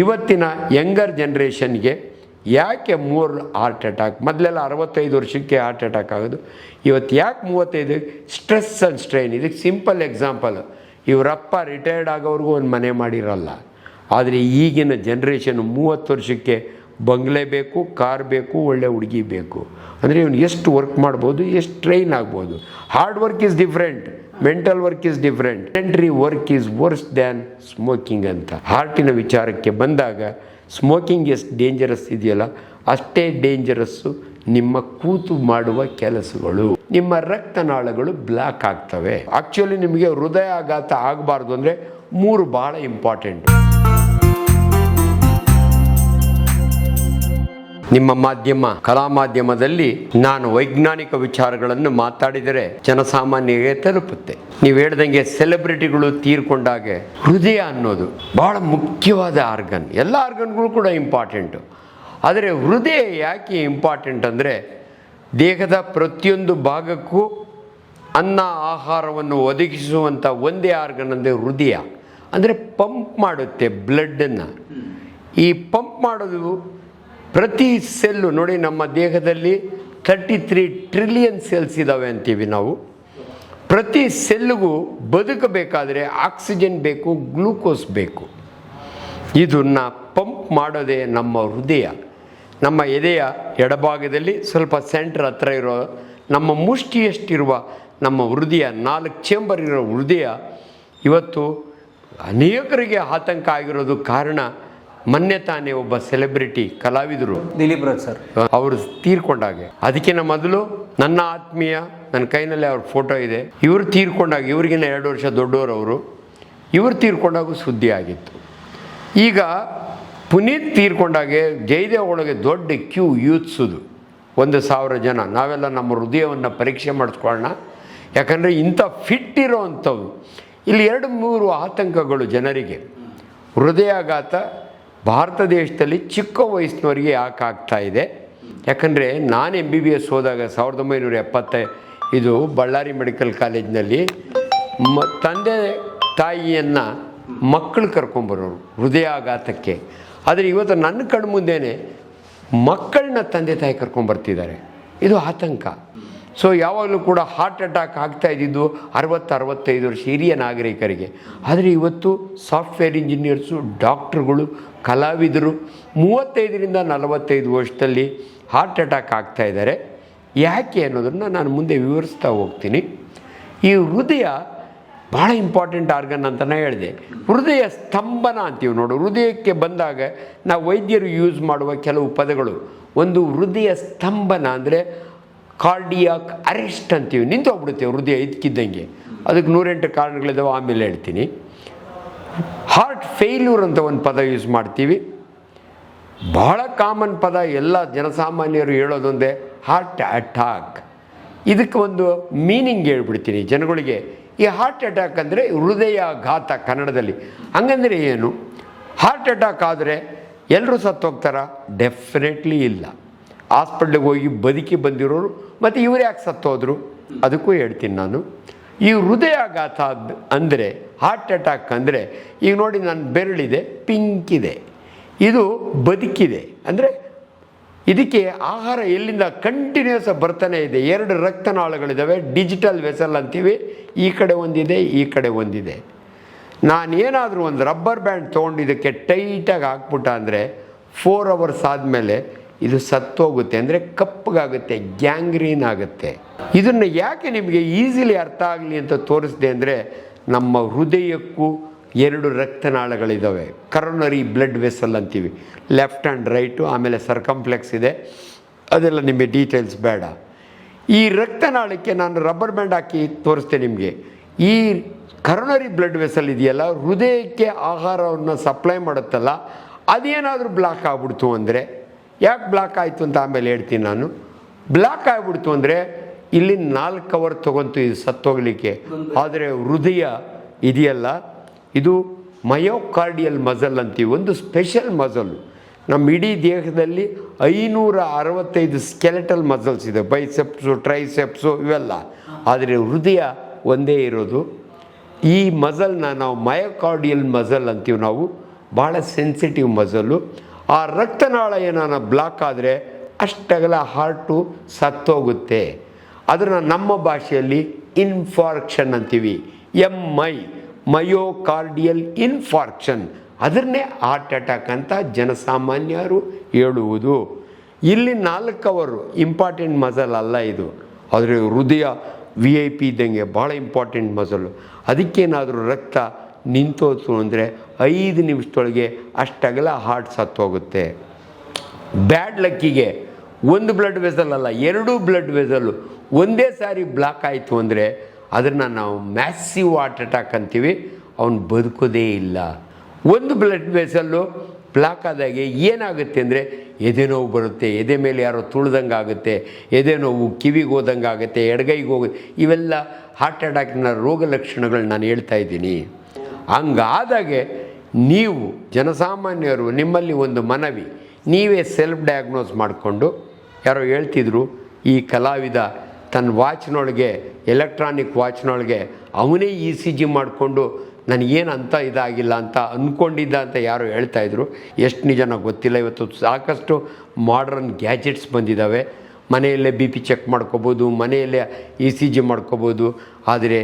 ಇವತ್ತಿನ ಯಂಗರ್ ಜನ್ರೇಷನ್ಗೆ ಯಾಕೆ more heart attack? ಮೊದಲೆಲ್ಲ 65 ವರ್ಷಕ್ಕೆ ಹಾರ್ಟ್ ಅಟ್ಯಾಕ್ ಆಗೋದು, ಇವತ್ತು ಯಾಕೆ 35? Stress and strain. ಇದಕ್ಕೆ ಸಿಂಪಲ್ ಎಕ್ಸಾಂಪಲ್, ಇವರಪ್ಪ ರಿಟೈರ್ಡ್ ಆಗೋವ್ರಿಗೂ ಒಂದು ಮನೆ ಮಾಡಿರಲ್ಲ. ಆದರೆ ಈಗಿನ ಜನ್ರೇಷನ್ 30 ವರ್ಷಕ್ಕೆ ಬಂಗ್ಲೆ ಬೇಕು, ಕಾರ್ ಬೇಕು, ಒಳ್ಳೆ ಹುಡುಗಿ ಬೇಕು. ಅಂದರೆ ಇವನು ಎಷ್ಟು ವರ್ಕ್ ಮಾಡ್ಬೋದು, ಎಷ್ಟು ಟ್ರೈನ್ ಆಗ್ಬೋದು. Hard work is different, mental work is different, sedentary work is worse than smoking ಅಂತ. ಹಾರ್ಟಿನ ವಿಚಾರಕ್ಕೆ ಬಂದಾಗ ಸ್ಮೋಕಿಂಗ್ ಎಷ್ಟು ಡೇಂಜರಸ್ ಇದೆಯಲ್ಲ, ಅಷ್ಟೇ ಡೇಂಜರಸ್ಸು ನಿಮ್ಮ ಕೂತು ಮಾಡುವ ಕೆಲಸಗಳು. ನಿಮ್ಮ ರಕ್ತನಾಳಗಳು ಬ್ಲಾಕ್ ಆಗ್ತವೆ. ಆ್ಯಕ್ಚುಲಿ ನಿಮಗೆ ಹೃದಯಾಘಾತ ಆಗಬಾರ್ದು ಅಂದರೆ 3 ಭಾಳ ಇಂಪಾರ್ಟೆಂಟ್. ನಿಮ್ಮ ಮಾಧ್ಯಮ, ಕಲಾ ಮಾಧ್ಯಮದಲ್ಲಿ ನಾನು ವೈಜ್ಞಾನಿಕ ವಿಚಾರಗಳನ್ನು ಮಾತಾಡಿದರೆ ಜನಸಾಮಾನ್ಯರಿಗೆ ತಲುಪುತ್ತೆ. ನೀವು ಹೇಳ್ದಂಗೆ ಸೆಲೆಬ್ರಿಟಿಗಳು ತೀರ್ಕೊಂಡಾಗ ಹೃದಯ ಅನ್ನೋದು ಬಹಳ ಮುಖ್ಯವಾದ ಆರ್ಗನ್. ಎಲ್ಲ ಆರ್ಗನ್ಗಳು ಕೂಡ ಇಂಪಾರ್ಟೆಂಟು, ಆದರೆ ಹೃದಯ ಯಾಕೆ ಇಂಪಾರ್ಟೆಂಟ್ ಅಂದರೆ ದೇಹದ ಪ್ರತಿಯೊಂದು ಭಾಗಕ್ಕೂ ಅನ್ನ ಆಹಾರವನ್ನು ಒದಗಿಸುವಂಥ ಒಂದೇ ಆರ್ಗನ್ ಅಂದರೆ ಹೃದಯ. ಅಂದರೆ ಪಂಪ್ ಮಾಡುತ್ತೆ ಬ್ಲಡ್ಡನ್ನು. ಈ ಪಂಪ್ ಮಾಡೋದು ಪ್ರತಿ ಸೆಲ್ಲು ನೋಡಿ, ನಮ್ಮ ದೇಹದಲ್ಲಿ 33 ಟ್ರಿಲಿಯನ್ ಸೆಲ್ಸ್ ಇದ್ದಾವೆ ಅಂತೀವಿ ನಾವು. ಪ್ರತಿ ಸೆಲ್ಗೂ ಬದುಕಬೇಕಾದರೆ ಆಕ್ಸಿಜನ್ ಬೇಕು, ಗ್ಲೂಕೋಸ್ ಬೇಕು. ಇದನ್ನು ಪಂಪ್ ಮಾಡೋದೇ ನಮ್ಮ ಹೃದಯ. ನಮ್ಮ ಎದೆಯ ಎಡಭಾಗದಲ್ಲಿ ಸ್ವಲ್ಪ ಸೆಂಟ್ರ್ ಹತ್ರ ಇರೋ ನಮ್ಮ ಮುಷ್ಟಿಯಷ್ಟಿರುವ ನಮ್ಮ ಹೃದಯ, 4 ಚೇಂಬರ್ ಇರೋ ಹೃದಯ ಇವತ್ತು ಅನೇಕರಿಗೆ ಆತಂಕ ಆಗಿರೋದು ಕಾರಣ ಮೊನ್ನೆ ತಾನೇ ಒಬ್ಬ ಸೆಲೆಬ್ರಿಟಿ ಕಲಾವಿದರು ದಿಲೀಪ್ ರಾಜ್ ಸರ್ ಅವರು ತೀರ್ಕೊಂಡಾಗೆ. ಅದಕ್ಕಿಂತ ಮೊದಲು ನನ್ನ ಆತ್ಮೀಯ, ನನ್ನ ಕೈನಲ್ಲಿ ಅವ್ರ ಫೋಟೋ ಇದೆ, ಇವರು ತೀರ್ಕೊಂಡಾಗ, ಇವ್ರಿಗಿನ್ನ 2 ವರ್ಷ ದೊಡ್ಡವರು ಅವರು, ಇವರು ತೀರ್ಕೊಂಡಾಗೂ ಸುದ್ದಿ ಆಗಿತ್ತು. ಈಗ ಪುನೀತ್ ತೀರ್ಕೊಂಡಾಗೆ ಜಯದೇವ ಒಳಗೆ ದೊಡ್ಡ ಕ್ಯೂ ಯೂತ್ಸುದು 1,000 ಜನ. ನಾವೆಲ್ಲ ನಮ್ಮ ಹೃದಯವನ್ನು ಪರೀಕ್ಷೆ ಮಾಡಿಸ್ಕೊಳ್ಳೋಣ, ಯಾಕಂದರೆ ಇಂಥ ಫಿಟ್ ಇರೋ ಅಂಥವು. ಇಲ್ಲಿ 2-3 ಆತಂಕಗಳು ಜನರಿಗೆ. ಹೃದಯಾಘಾತ ಭಾರತ ದೇಶದಲ್ಲಿ ಚಿಕ್ಕ ವಯಸ್ಸಿನವರಿಗೆ ಯಾಕೆ ಆಗ್ತಾ ಇದೆ? ಯಾಕಂದರೆ ನಾನು MBBS ಹೋದಾಗ 1970 ಇದು ಬಳ್ಳಾರಿ ಮೆಡಿಕಲ್ ಕಾಲೇಜಿನಲ್ಲಿ ತಂದೆ ತಾಯಿಯನ್ನು ಮಕ್ಕಳು ಕರ್ಕೊಂಬರೋರು ಹೃದಯಾಘಾತಕ್ಕೆ. ಆದರೆ ಇವತ್ತು ನನ್ನ ಕಣ್ಣು ಮುಂದೆಯೇ ಮಕ್ಕಳನ್ನ ತಂದೆ ತಾಯಿ ಕರ್ಕೊಂಬರ್ತಿದ್ದಾರೆ. ಇದು ಆತಂಕ. ಸೊ ಯಾವಾಗಲೂ ಕೂಡ ಹಾರ್ಟ್ ಅಟ್ಯಾಕ್ ಆಗ್ತಾ ಇದ್ದಿದ್ದು 60-65 ವರ್ಷ ಹಿರಿಯ ನಾಗರಿಕರಿಗೆ. ಆದರೆ ಇವತ್ತು ಸಾಫ್ಟ್ವೇರ್ ಇಂಜಿನಿಯರ್ಸು, ಡಾಕ್ಟ್ರುಗಳು, ಕಲಾವಿದರು 35-45 ವರ್ಷದಲ್ಲಿ ಹಾರ್ಟ್ ಅಟ್ಯಾಕ್ ಆಗ್ತಾ ಇದ್ದಾರೆ. ಯಾಕೆ ಅನ್ನೋದನ್ನು ನಾನು ಮುಂದೆ ವಿವರಿಸ್ತಾ ಹೋಗ್ತೀನಿ. ಈ ಹೃದಯ ಭಾಳ ಇಂಪಾರ್ಟೆಂಟ್ ಆರ್ಗನ್ ಅಂತಲೇ ಹೇಳಿದೆ. ಹೃದಯ ಸ್ತಂಭನ ಅಂತೀವಿ ನೋಡು. ಹೃದಯಕ್ಕೆ ಬಂದಾಗ ನಾವು ವೈದ್ಯರು ಯೂಸ್ ಮಾಡುವ ಕೆಲವು ಪದಗಳು, ಒಂದು ಹೃದಯ ಸ್ತಂಭನ ಅಂದರೆ ಕಾರ್ಡಿಯಾಕ್ ಅರೆಸ್ಟ್ ಅಂತೀವಿ. ನಿಂತೋಗ್ಬಿಡುತ್ತೆ ಹೃದಯ ಇದಕ್ಕಿದ್ದಂಗೆ. ಅದಕ್ಕೆ 108 ಕಾರಣಗಳಿದ್ದಾವೆ, ಆಮೇಲೆ ಹೇಳ್ತೀನಿ. ಹಾರ್ಟ್ ಫೇಲ್ಯೂರ್ ಅಂತ ಒಂದು ಪದ ಯೂಸ್ ಮಾಡ್ತೀವಿ. ಭಾಳ ಕಾಮನ್ ಪದ, ಎಲ್ಲ ಜನಸಾಮಾನ್ಯರು ಹೇಳೋದೊಂದೇ ಹಾರ್ಟ್ ಅಟ್ಯಾಕ್. ಇದಕ್ಕೆ ಒಂದು ಮೀನಿಂಗ್ ಹೇಳ್ಬಿಡ್ತೀನಿ ಜನಗಳಿಗೆ. ಈ ಹಾರ್ಟ್ ಅಟ್ಯಾಕ್ ಅಂದರೆ ಹೃದಯಾಘಾತ ಕನ್ನಡದಲ್ಲಿ. ಹಂಗಂದರೆ ಏನು? ಹಾರ್ಟ್ ಅಟ್ಯಾಕ್ ಆದರೆ ಎಲ್ಲರೂ ಸತ್ತೋಗ್ತಾರ? ಡೆಫಿನೆಟ್ಲಿ ಇಲ್ಲ. ಹಾಸ್ಪಿಟ್ಲಿಗೆ ಹೋಗಿ ಬದುಕಿ ಬಂದಿರೋರು ಮತ್ತು ಇವರು ಯಾಕೆ ಸತ್ತೋದ್ರು ಅದಕ್ಕೂ ಹೇಳ್ತೀನಿ ನಾನು. ಈ ಹೃದಯಾಘಾತ ಅಂದರೆ, ಹಾರ್ಟ್ ಅಟ್ಯಾಕ್ ಅಂದರೆ, ಈಗ ನೋಡಿ ನನ್ನ ಬೆರಳಿದೆ, ಪಿಂಕ್ ಇದೆ, ಇದು ಬದುಕಿದೆ. ಅಂದರೆ ಇದಕ್ಕೆ ಆಹಾರ ಎಲ್ಲಿಂದ ಕಂಟಿನ್ಯೂಸ್ ಬರ್ತಾನೆ ಇದೆ. 2 ರಕ್ತನಾಳಗಳಿದ್ದಾವೆ, ಡಿಜಿಟಲ್ ವೆಸಲ್ ಅಂತೀವಿ. ಈ ಕಡೆ ಒಂದಿದೆ, ಈ ಕಡೆ ಒಂದಿದೆ. ನಾನೇನಾದರೂ ಒಂದು ರಬ್ಬರ್ ಬ್ಯಾಂಡ್ ತೊಗೊಂಡು ಇದಕ್ಕೆ ಟೈಟಾಗಿ ಹಾಕ್ಬಿಟ್ಟ ಅಂದರೆ 4 ಅವರ್ಸ್ ಆದಮೇಲೆ ಇದು ಸತ್ತೋಗುತ್ತೆ. ಅಂದರೆ ಕಪ್ಪಗಾಗುತ್ತೆ, ಗ್ಯಾಂಗ್ರೀನ್ ಆಗುತ್ತೆ. ಇದನ್ನು ಯಾಕೆ ನಿಮಗೆ ಈಸಿಲಿ ಅರ್ಥ ಆಗಲಿ ಅಂತ ತೋರಿಸಿದೆ ಅಂದರೆ, ನಮ್ಮ ಹೃದಯಕ್ಕೂ 2 ರಕ್ತನಾಳಗಳಿದ್ದಾವೆ. ಕರೋನರಿ ಬ್ಲಡ್ ವೆಸಲ್ ಅಂತೀವಿ, ಲೆಫ್ಟ್ ಆ್ಯಂಡ್ ರೈಟು, ಆಮೇಲೆ ಸರ್ಕಂಫ್ಲೆಕ್ಸ್ ಇದೆ. ಅದೆಲ್ಲ ನಿಮಗೆ ಡೀಟೇಲ್ಸ್ ಬೇಡ. ಈ ರಕ್ತನಾಳಕ್ಕೆ ನಾನು ರಬ್ಬರ್ ಬ್ಯಾಂಡ್ ಹಾಕಿ ತೋರಿಸ್ತೆ ನಿಮಗೆ. ಈ ಕರೋನರಿ ಬ್ಲಡ್ ವೆಸಲ್ ಇದೆಯಲ್ಲ, ಹೃದಯಕ್ಕೆ ಆಹಾರವನ್ನು ಸಪ್ಲೈ ಮಾಡುತ್ತಲ್ಲ, ಅದೇನಾದರೂ ಬ್ಲಾಕ್ ಆಗ್ಬಿಡ್ತು ಅಂದರೆ, ಯಾಕೆ ಬ್ಲಾಕ್ ಆಯಿತು ಅಂತ ಆಮೇಲೆ ಹೇಳ್ತೀನಿ ನಾನು. ಬ್ಲಾಕ್ ಆಗಿಬಿಡ್ತು ಅಂದರೆ ಇಲ್ಲಿ 4 ಅವರ್ ತೊಗೊಂತು ಇದು ಸತ್ತೋಗಲಿಕ್ಕೆ. ಆದರೆ ಹೃದಯ ಇದೆಯಲ್ಲ, ಇದು ಮಯೋಕಾರ್ಡಿಯಲ್ ಮಸಲ್ ಅಂತೀವಿ, ಒಂದು ಸ್ಪೆಷಲ್ ಮಸಲ್. ನಮ್ಮ ಇಡೀ ದೇಹದಲ್ಲಿ 565 ಸ್ಕೆಲೆಟಲ್ ಮಸಲ್ಸ್ ಇದೆ, ಬೈಸೆಪ್ಸು, ಟ್ರೈಸೆಪ್ಸು ಇವೆಲ್ಲ. ಆದರೆ ಹೃದಯ ಒಂದೇ ಇರೋದು. ಈ ಮಸಲ್ನ ನಾವು ಮಯೋಕಾರ್ಡಿಯಲ್ ಮಸಲ್ ಅಂತೀವಿ ನಾವು. ಭಾಳ ಸೆನ್ಸಿಟಿವ್ ಮಸಲು. ಆ ರಕ್ತನಾಳ ಏನಾನ ಬ್ಲಾಕ್ ಆದರೆ ಅಷ್ಟಗಲ ಹಾರ್ಟು ಸತ್ತೋಗುತ್ತೆ. ಅದನ್ನು ನಮ್ಮ ಭಾಷೆಯಲ್ಲಿ ಇನ್ಫಾರ್ಕ್ಷನ್ ಅಂತೀವಿ. MI ಮಯೋಕಾರ್ಡಿಯಲ್ ಇನ್ಫಾರ್ಕ್ಷನ್, ಅದನ್ನೇ ಹಾರ್ಟ್ ಅಟ್ಯಾಕ್ ಅಂತ ಜನಸಾಮಾನ್ಯರು ಹೇಳುವುದು. ಇಲ್ಲಿ 4 ಅವರು ಇಂಪಾರ್ಟೆಂಟ್ ಮಸಲ್ ಅಲ್ಲ ಇದು, ಆದರೆ ಹೃದಯ VIP ಇದ್ದಂಗೆ ಭಾಳ ಇಂಪಾರ್ಟೆಂಟ್ ಮಸಲು. ಅದಕ್ಕೇನಾದರೂ ರಕ್ತ ನಿಂತೋತು ಅಂದರೆ 5 ನಿಮಿಷದೊಳಗೆ ಅಷ್ಟಗಲ ಹಾರ್ಟ್ ಸತ್ತೋಗುತ್ತೆ. ಬ್ಯಾಡ್ ಲಕ್ಕಿಗೆ 1 ಬ್ಲಡ್ ವೆಸಲ್ ಅಲ್ಲ 2 ಬ್ಲಡ್ ವೆಸಲ್ಲು ಒಂದೇ ಸಾರಿ ಬ್ಲಾಕ್ ಆಯಿತು ಅಂದರೆ ಅದನ್ನು ನಾವು ಮ್ಯಾಸಿವ್ ಹಾರ್ಟ್ ಅಟ್ಯಾಕ್ ಅಂತೀವಿ. ಅವನು ಬದುಕೋದೇ ಇಲ್ಲ. 1 ಬ್ಲಡ್ ವೆಸಲ್ಲು ಬ್ಲಾಕ್ ಆದಾಗೆ ಏನಾಗುತ್ತೆ ಅಂದರೆ ಎದೆ ನೋವು ಬರುತ್ತೆ, ಎದೆ ಮೇಲೆ ಯಾರೋ ತುಳಿದಂಗೆ ಆಗುತ್ತೆ, ಎದೆ ನೋವು, ಕಿವಿಗೆ ಹೋದಂಗೆ ಆಗುತ್ತೆ, ಎಡಗೈಗೆ ಹೋಗುತ್ತೆ. ಇವೆಲ್ಲ ಹಾರ್ಟ್ ಅಟ್ಯಾಕ್ನ ರೋಗ ಲಕ್ಷಣಗಳು ನಾನು ಹೇಳ್ತಾ ಇದ್ದೀನಿ. ಹಂಗಾದಾಗೆ ನೀವು ಜನಸಾಮಾನ್ಯರು, ನಿಮ್ಮಲ್ಲಿ ಒಂದು ಮನವಿ, ನೀವೇ ಸೆಲ್ಫ್ ಡಯಾಗ್ನೋಸ್ ಮಾಡಿಕೊಂಡು, ಯಾರೋ ಹೇಳ್ತಿದ್ರು ಈ ಕಲಾವಿದ ತನ್ನ ವಾಚ್ನೊಳಗೆ, ಎಲೆಕ್ಟ್ರಾನಿಕ್ ವಾಚ್ನೊಳಗೆ ಅವನೇ ECG ಮಾಡಿಕೊಂಡು ನನಗೇನು ಅಂತ ಇದಾಗಿಲ್ಲ ಅಂತ ಅಂದ್ಕೊಂಡಿದ್ದ ಅಂತ ಯಾರೋ ಹೇಳ್ತಾಯಿದ್ರು. ಎಷ್ಟು ನಿಜನೋ ಗೊತ್ತಿಲ್ಲ. ಇವತ್ತು ಸಾಕಷ್ಟು ಮಾಡ್ರನ್ ಗ್ಯಾಜೆಟ್ಸ್ ಬಂದಿದ್ದಾವೆ. ಮನೆಯಲ್ಲೇ BP ಚೆಕ್ ಮಾಡ್ಕೋಬೋದು, ಮನೆಯಲ್ಲೇ ECG ಮಾಡ್ಕೋಬೋದು. ಆದರೆ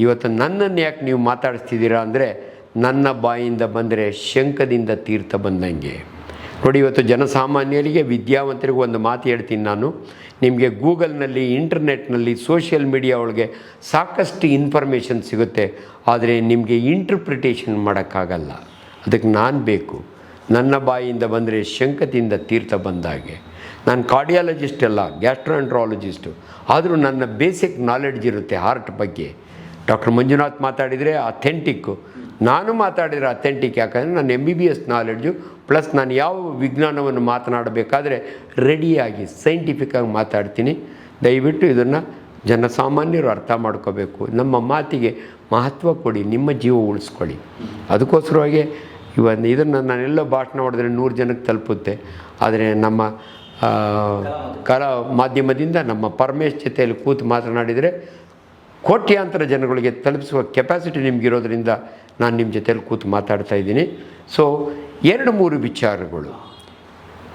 ಇವತ್ತು ನನ್ನನ್ನು ಯಾಕೆ ನೀವು ಮಾತಾಡಿಸ್ತಿದ್ದೀರಾ ಅಂದರೆ, ನನ್ನ ಬಾಯಿಂದ ಬಂದರೆ ಶಂಖದಿಂದ ತೀರ್ಥ ಬಂದಂಗೆ. ನೋಡಿ, ಇವತ್ತು ಜನಸಾಮಾನ್ಯರಿಗೆ, ವಿದ್ಯಾವಂತರಿಗೆ ಒಂದು ಮಾತು ಹೇಳ್ತೀನಿ ನಾನು. ನಿಮಗೆ ಗೂಗಲ್ನಲ್ಲಿ, ಇಂಟರ್ನೆಟ್ನಲ್ಲಿ, ಸೋಷಿಯಲ್ ಮೀಡಿಯಾ ಒಳಗೆ ಸಾಕಷ್ಟು ಇನ್ಫಾರ್ಮೇಷನ್ ಸಿಗುತ್ತೆ. ಆದರೆ ನಿಮಗೆ ಇಂಟರ್ಪ್ರಿಟೇಷನ್ ಮಾಡೋಕ್ಕಾಗಲ್ಲ. ಅದಕ್ಕೆ ನಾನು ಬೇಕು. ನನ್ನ ಬಾಯಿಂದ ಬಂದರೆ ಶಂಖದಿಂದ ತೀರ್ಥ ಬಂದಾಗೆ. ನಾನು ಕಾರ್ಡಿಯಾಲಜಿಸ್ಟ್ ಅಲ್ಲ, ಗ್ಯಾಸ್ಟ್ರೋಎಂಟ್ರಾಲಜಿಸ್ಟು. ಆದರೂ ನನ್ನ ಬೇಸಿಕ್ ನಾಲೆಡ್ಜ್ ಇರುತ್ತೆ ಹಾರ್ಟ್ ಬಗ್ಗೆ. ಡಾಕ್ಟರ್ ಮಂಜುನಾಥ್ ಮಾತಾಡಿದರೆ ಅಥೆಂಟಿಕ್ಕು, ನಾನು ಮಾತಾಡಿದರೆ ಅಥೆಂಟಿಕ್. ಯಾಕಂದರೆ ನನ್ನ MBBS ನಾಲೆಡ್ಜು ಪ್ಲಸ್ ನಾನು ಯಾವ ವಿಜ್ಞಾನವನ್ನು ಮಾತನಾಡಬೇಕಾದ್ರೆ ರೆಡಿಯಾಗಿ ಸೈಂಟಿಫಿಕ್ಕಾಗಿ ಮಾತಾಡ್ತೀನಿ. ದಯವಿಟ್ಟು ಇದನ್ನು ಜನಸಾಮಾನ್ಯರು ಅರ್ಥ ಮಾಡ್ಕೋಬೇಕು. ನಮ್ಮ ಮಾತಿಗೆ ಮಹತ್ವ ಕೊಡಿ, ನಿಮ್ಮ ಜೀವ ಉಳಿಸ್ಕೊಳ್ಳಿ. ಅದಕ್ಕೋಸ್ಕರವಾಗಿ ಇದನ್ನು ನಾನೆಲ್ಲೋ ಭಾಷಣ ಹೊಡೆದ್ರೆ 100 ಜನಕ್ಕೆ ತಲುಪುತ್ತೆ. ಆದರೆ ನಮ್ಮ ಕಲಾ ಮಾಧ್ಯಮದಿಂದ ನಮ್ಮ ಪರಮೇಶ್ ಜೊತೆಯಲ್ಲಿ ಕೂತು ಮಾತನಾಡಿದರೆ ಕೋಟ್ಯಾಂತರ ಜನಗಳಿಗೆ ತಲುಪಿಸುವ ಕೆಪಾಸಿಟಿ ನಿಮಗಿರೋದ್ರಿಂದ ನಾನು ನಿಮ್ಮ ಜೊತೆಯಲ್ಲಿ ಕೂತು ಮಾತಾಡ್ತಾ ಇದ್ದೀನಿ. ಸೊ 2-3 ವಿಚಾರಗಳು.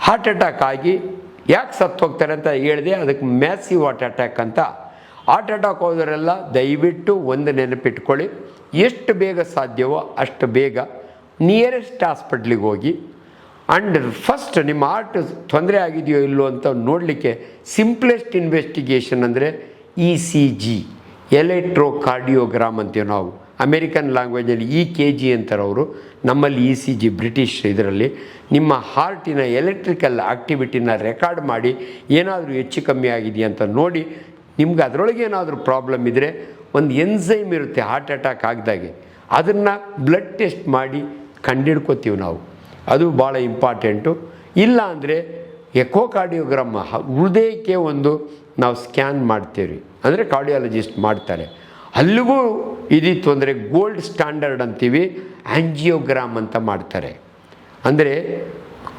ಹಾರ್ಟ್ ಅಟ್ಯಾಕ್ ಆಗಿ ಯಾಕೆ ಸತ್ತೋಗ್ತಾರೆ ಅಂತ ಹೇಳಿದೆ. ಅದಕ್ಕೆ ಮ್ಯಾಸಿವ್ ಹಾರ್ಟ್ ಅಟ್ಯಾಕ್ ಅಂತ. ಹಾರ್ಟ್ ಅಟ್ಯಾಕ್ ಹೋದರೆಲ್ಲ ದಯವಿಟ್ಟು ಒಂದು ನೆನಪಿಟ್ಕೊಳ್ಳಿ, ಎಷ್ಟು ಬೇಗ ಸಾಧ್ಯವೋ ಅಷ್ಟು ಬೇಗ ನಿಯರೆಸ್ಟ್ ಹಾಸ್ಪಿಟ್ಲಿಗೆ ಹೋಗಿ. ಆ್ಯಂಡ್ ಫಸ್ಟ್ ನಿಮ್ಮ ಹಾರ್ಟ್ ತೊಂದರೆ ಆಗಿದೆಯೋ ಇಲ್ಲೋ ಅಂತ ನೋಡಲಿಕ್ಕೆ ಸಿಂಪ್ಲೆಸ್ಟ್ ಇನ್ವೆಸ್ಟಿಗೇಷನ್ ಅಂದರೆ ECG, ಎಲೆಕ್ಟ್ರೋಕಾರ್ಡಿಯೋಗ್ರಾಮ್ ಅಂತೀವಿ ನಾವು. ಅಮೇರಿಕನ್ ಲ್ಯಾಂಗ್ವೇಜಲ್ಲಿ EKG ಅಂತಾರೆ ಅವರು, ನಮ್ಮಲ್ಲಿ ECG ಬ್ರಿಟಿಷ್. ಇದರಲ್ಲಿ ನಿಮ್ಮ ಹಾರ್ಟಿನ ಎಲೆಕ್ಟ್ರಿಕಲ್ ಆಕ್ಟಿವಿಟಿನ ರೆಕಾರ್ಡ್ ಮಾಡಿ ಏನಾದರೂ ಹೆಚ್ಚು ಕಮ್ಮಿ ಆಗಿದೆಯಾ ಅಂತ ನೋಡಿ. ನಿಮ್ಗೆ ಅದರೊಳಗೆ ಏನಾದರೂ ಪ್ರಾಬ್ಲಮ್ ಇದ್ದರೆ ಒಂದು ಎನ್ಸೈಮ್ ಇರುತ್ತೆ ಹಾರ್ಟ್ ಅಟ್ಯಾಕ್ ಆಗಿದಾಗೆ, ಅದನ್ನು ಬ್ಲಡ್ ಟೆಸ್ಟ್ ಮಾಡಿ ಕಂಡಿಡ್ಕೋತೀವಿ ನಾವು. ಅದು ಭಾಳ ಇಂಪಾರ್ಟೆಂಟು. ಇಲ್ಲ ಅಂದರೆ ಎಕೋಕಾರ್ಡಿಯೋಗ್ರಾಮ್, ಹೃದಯಕ್ಕೆ ಒಂದು ನಾವು ಸ್ಕ್ಯಾನ್ ಮಾಡ್ತೀವಿ, ಅಂದರೆ ಕಾರ್ಡಿಯಾಲಜಿಸ್ಟ್ ಮಾಡ್ತಾರೆ. ಅಲ್ಲಿಗೂ ಇದಿತ್ತು ಅಂದರೆ ಗೋಲ್ಡ್ ಸ್ಟ್ಯಾಂಡರ್ಡ್ ಅಂತೀವಿ, ಆ್ಯಂಜಿಯೋಗ್ರಾಮ್ ಅಂತ ಮಾಡ್ತಾರೆ. ಅಂದರೆ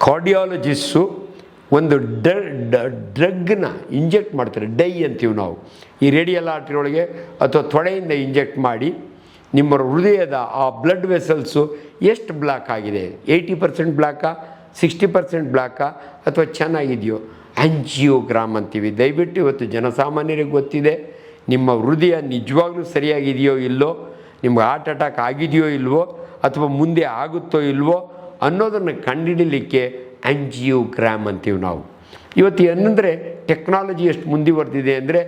ಕಾರ್ಡಿಯಾಲಜಿಸ್ಟು ಒಂದು ಡ್ರಗ್ನ ಇಂಜೆಕ್ಟ್ ಮಾಡ್ತಾರೆ, ಡೈ ಅಂತೀವಿ ನಾವು. ಈ ರೇಡಿಯಲ್ ಆರ್ಟರಿ ಒಳಗೆ ಅಥವಾ ತೊಡೆಯಿಂದ ಇಂಜೆಕ್ಟ್ ಮಾಡಿ ನಿಮ್ಮ ಹೃದಯದ ಆ ಬ್ಲಡ್ ವೆಸಲ್ಸು ಎಷ್ಟು ಬ್ಲಾಕ್ ಆಗಿದೆ, 80% ಬ್ಲಾಕಾ, 60% ಬ್ಲಾಕಾ, ಅಥವಾ ಚೆನ್ನಾಗಿದೆಯೋ, ಆ್ಯಂಜಿಯೋಗ್ರಾಮ್ ಅಂತೀವಿ. ದಯವಿಟ್ಟು ಇವತ್ತು ಜನಸಾಮಾನ್ಯರಿಗೆ ಗೊತ್ತಿದೆ ನಿಮ್ಮ ಹೃದಯ ನಿಜವಾಗ್ಲೂ ಸರಿಯಾಗಿದೆಯೋ ಇಲ್ಲೋ, ನಿಮ್ಗೆ ಹಾರ್ಟ್ ಅಟ್ಯಾಕ್ ಆಗಿದೆಯೋ ಇಲ್ವೋ, ಅಥವಾ ಮುಂದೆ ಆಗುತ್ತೋ ಇಲ್ವೋ ಅನ್ನೋದನ್ನು ಕಂಡುಹಿಡಲಿಕ್ಕೆ ಆ್ಯಂಜಿಯೋಗ್ರಾಮ್ ಅಂತೀವಿ ನಾವು. ಇವತ್ತು ಏನಂದರೆ ಟೆಕ್ನಾಲಜಿ ಎಷ್ಟು ಮುಂದುವರೆದಿದೆ ಅಂದರೆ,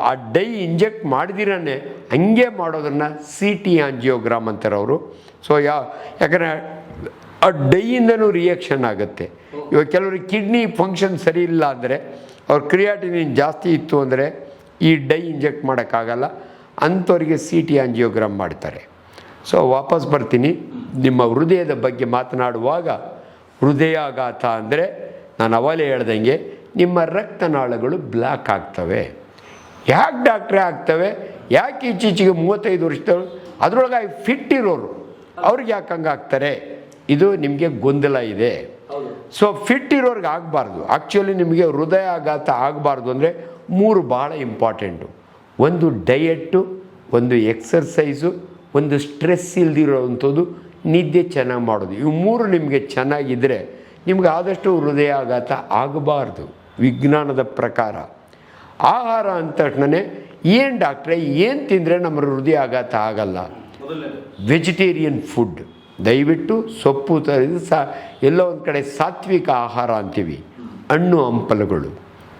ಆ ಡೈ ಇಂಜೆಕ್ಟ್ ಮಾಡಿದಿರೇ ಹಂಗೆ ಮಾಡೋದನ್ನು CT ಆಂಜಿಯೋಗ್ರಾಮ್ ಅಂತಾರೆ ಅವರು. ಸೊ ಯಾಕಂದರೆ ಆ ಡೈಯಿಂದನೂ ರಿಯಾಕ್ಷನ್ ಆಗುತ್ತೆ. ಇವಾಗ ಕೆಲವ್ರಿಗೆ ಕಿಡ್ನಿ ಫಂಕ್ಷನ್ ಸರಿ ಇಲ್ಲ ಅಂದರೆ, ಅವ್ರ ಕ್ರಿಯಾಟಿನಿನ್ ಜಾಸ್ತಿ ಇತ್ತು ಅಂದರೆ ಈ ಡೈ ಇಂಜೆಕ್ಟ್ ಮಾಡೋಕ್ಕಾಗಲ್ಲ, ಅಂಥವ್ರಿಗೆ CT ಆಂಜಿಯೋಗ್ರಾಮ್ ಮಾಡ್ತಾರೆ. ಸೊ ವಾಪಸ್ ಬರ್ತೀನಿ. ನಿಮ್ಮ ಹೃದಯದ ಬಗ್ಗೆ ಮಾತನಾಡುವಾಗ, ಹೃದಯಾಘಾತ ಅಂದರೆ ನಾನು ಅವಲೇ ಹೇಳ್ದಂಗೆ ನಿಮ್ಮ ರಕ್ತನಾಳಗಳು ಬ್ಲಾಕ್ ಆಗ್ತವೆ. ಯಾಕೆ ಡಾಕ್ಟ್ರೇ ಆಗ್ತವೆ? ಯಾಕೆ ಈಚೀಚೆಗೆ 35 ವರ್ಷದವರು ಅದರೊಳಗಾಗಿ ಫಿಟ್ ಇರೋರು ಅವ್ರಿಗೆ ಯಾಕೆ ಹಂಗೆ ಆಗ್ತಾರೆ? ಇದು ನಿಮಗೆ ಗೊಂದಲ ಇದೆ. ಸೊ ಫಿಟ್ ಇರೋರ್ಗೆ ಆಗಬಾರ್ದು. ಆ್ಯಕ್ಚುಲಿ ನಿಮಗೆ ಹೃದಯಾಘಾತ ಆಗಬಾರ್ದು ಅಂದರೆ 3 ಭಾಳ ಇಂಪಾರ್ಟೆಂಟು. ಒಂದು ಡಯೆಟ್ಟು, ಒಂದು ಎಕ್ಸರ್ಸೈಸು, ಒಂದು ಸ್ಟ್ರೆಸ್ ಇಲ್ದಿರೋವಂಥದ್ದು, ನಿದ್ದೆ ಚೆನ್ನಾಗಿ ಮಾಡೋದು. ಇವು ಮೂರು ನಿಮಗೆ ಚೆನ್ನಾಗಿದ್ದರೆ ನಿಮ್ಗೆ ಆದಷ್ಟು ಹೃದಯಾಘಾತ ಆಗಬಾರ್ದು ವಿಜ್ಞಾನದ ಪ್ರಕಾರ. ಆಹಾರ ಅಂದ ತಕ್ಷಣ ಏನು ಡಾಕ್ಟ್ರೆ ಏನು ತಿಂದರೆ ನಮ್ಮ ಹೃದಯಾಘಾತ ಆಗಲ್ಲ? ವೆಜಿಟೇರಿಯನ್ ಫುಡ್, ದಯವಿಟ್ಟು ಸೊಪ್ಪು ತರಿದು ಎಲ್ಲೋ ಒಂದು ಕಡೆ ಸಾತ್ವಿಕ ಆಹಾರ ಅಂತೀವಿ. ಹಣ್ಣು ಹಂಪಲುಗಳು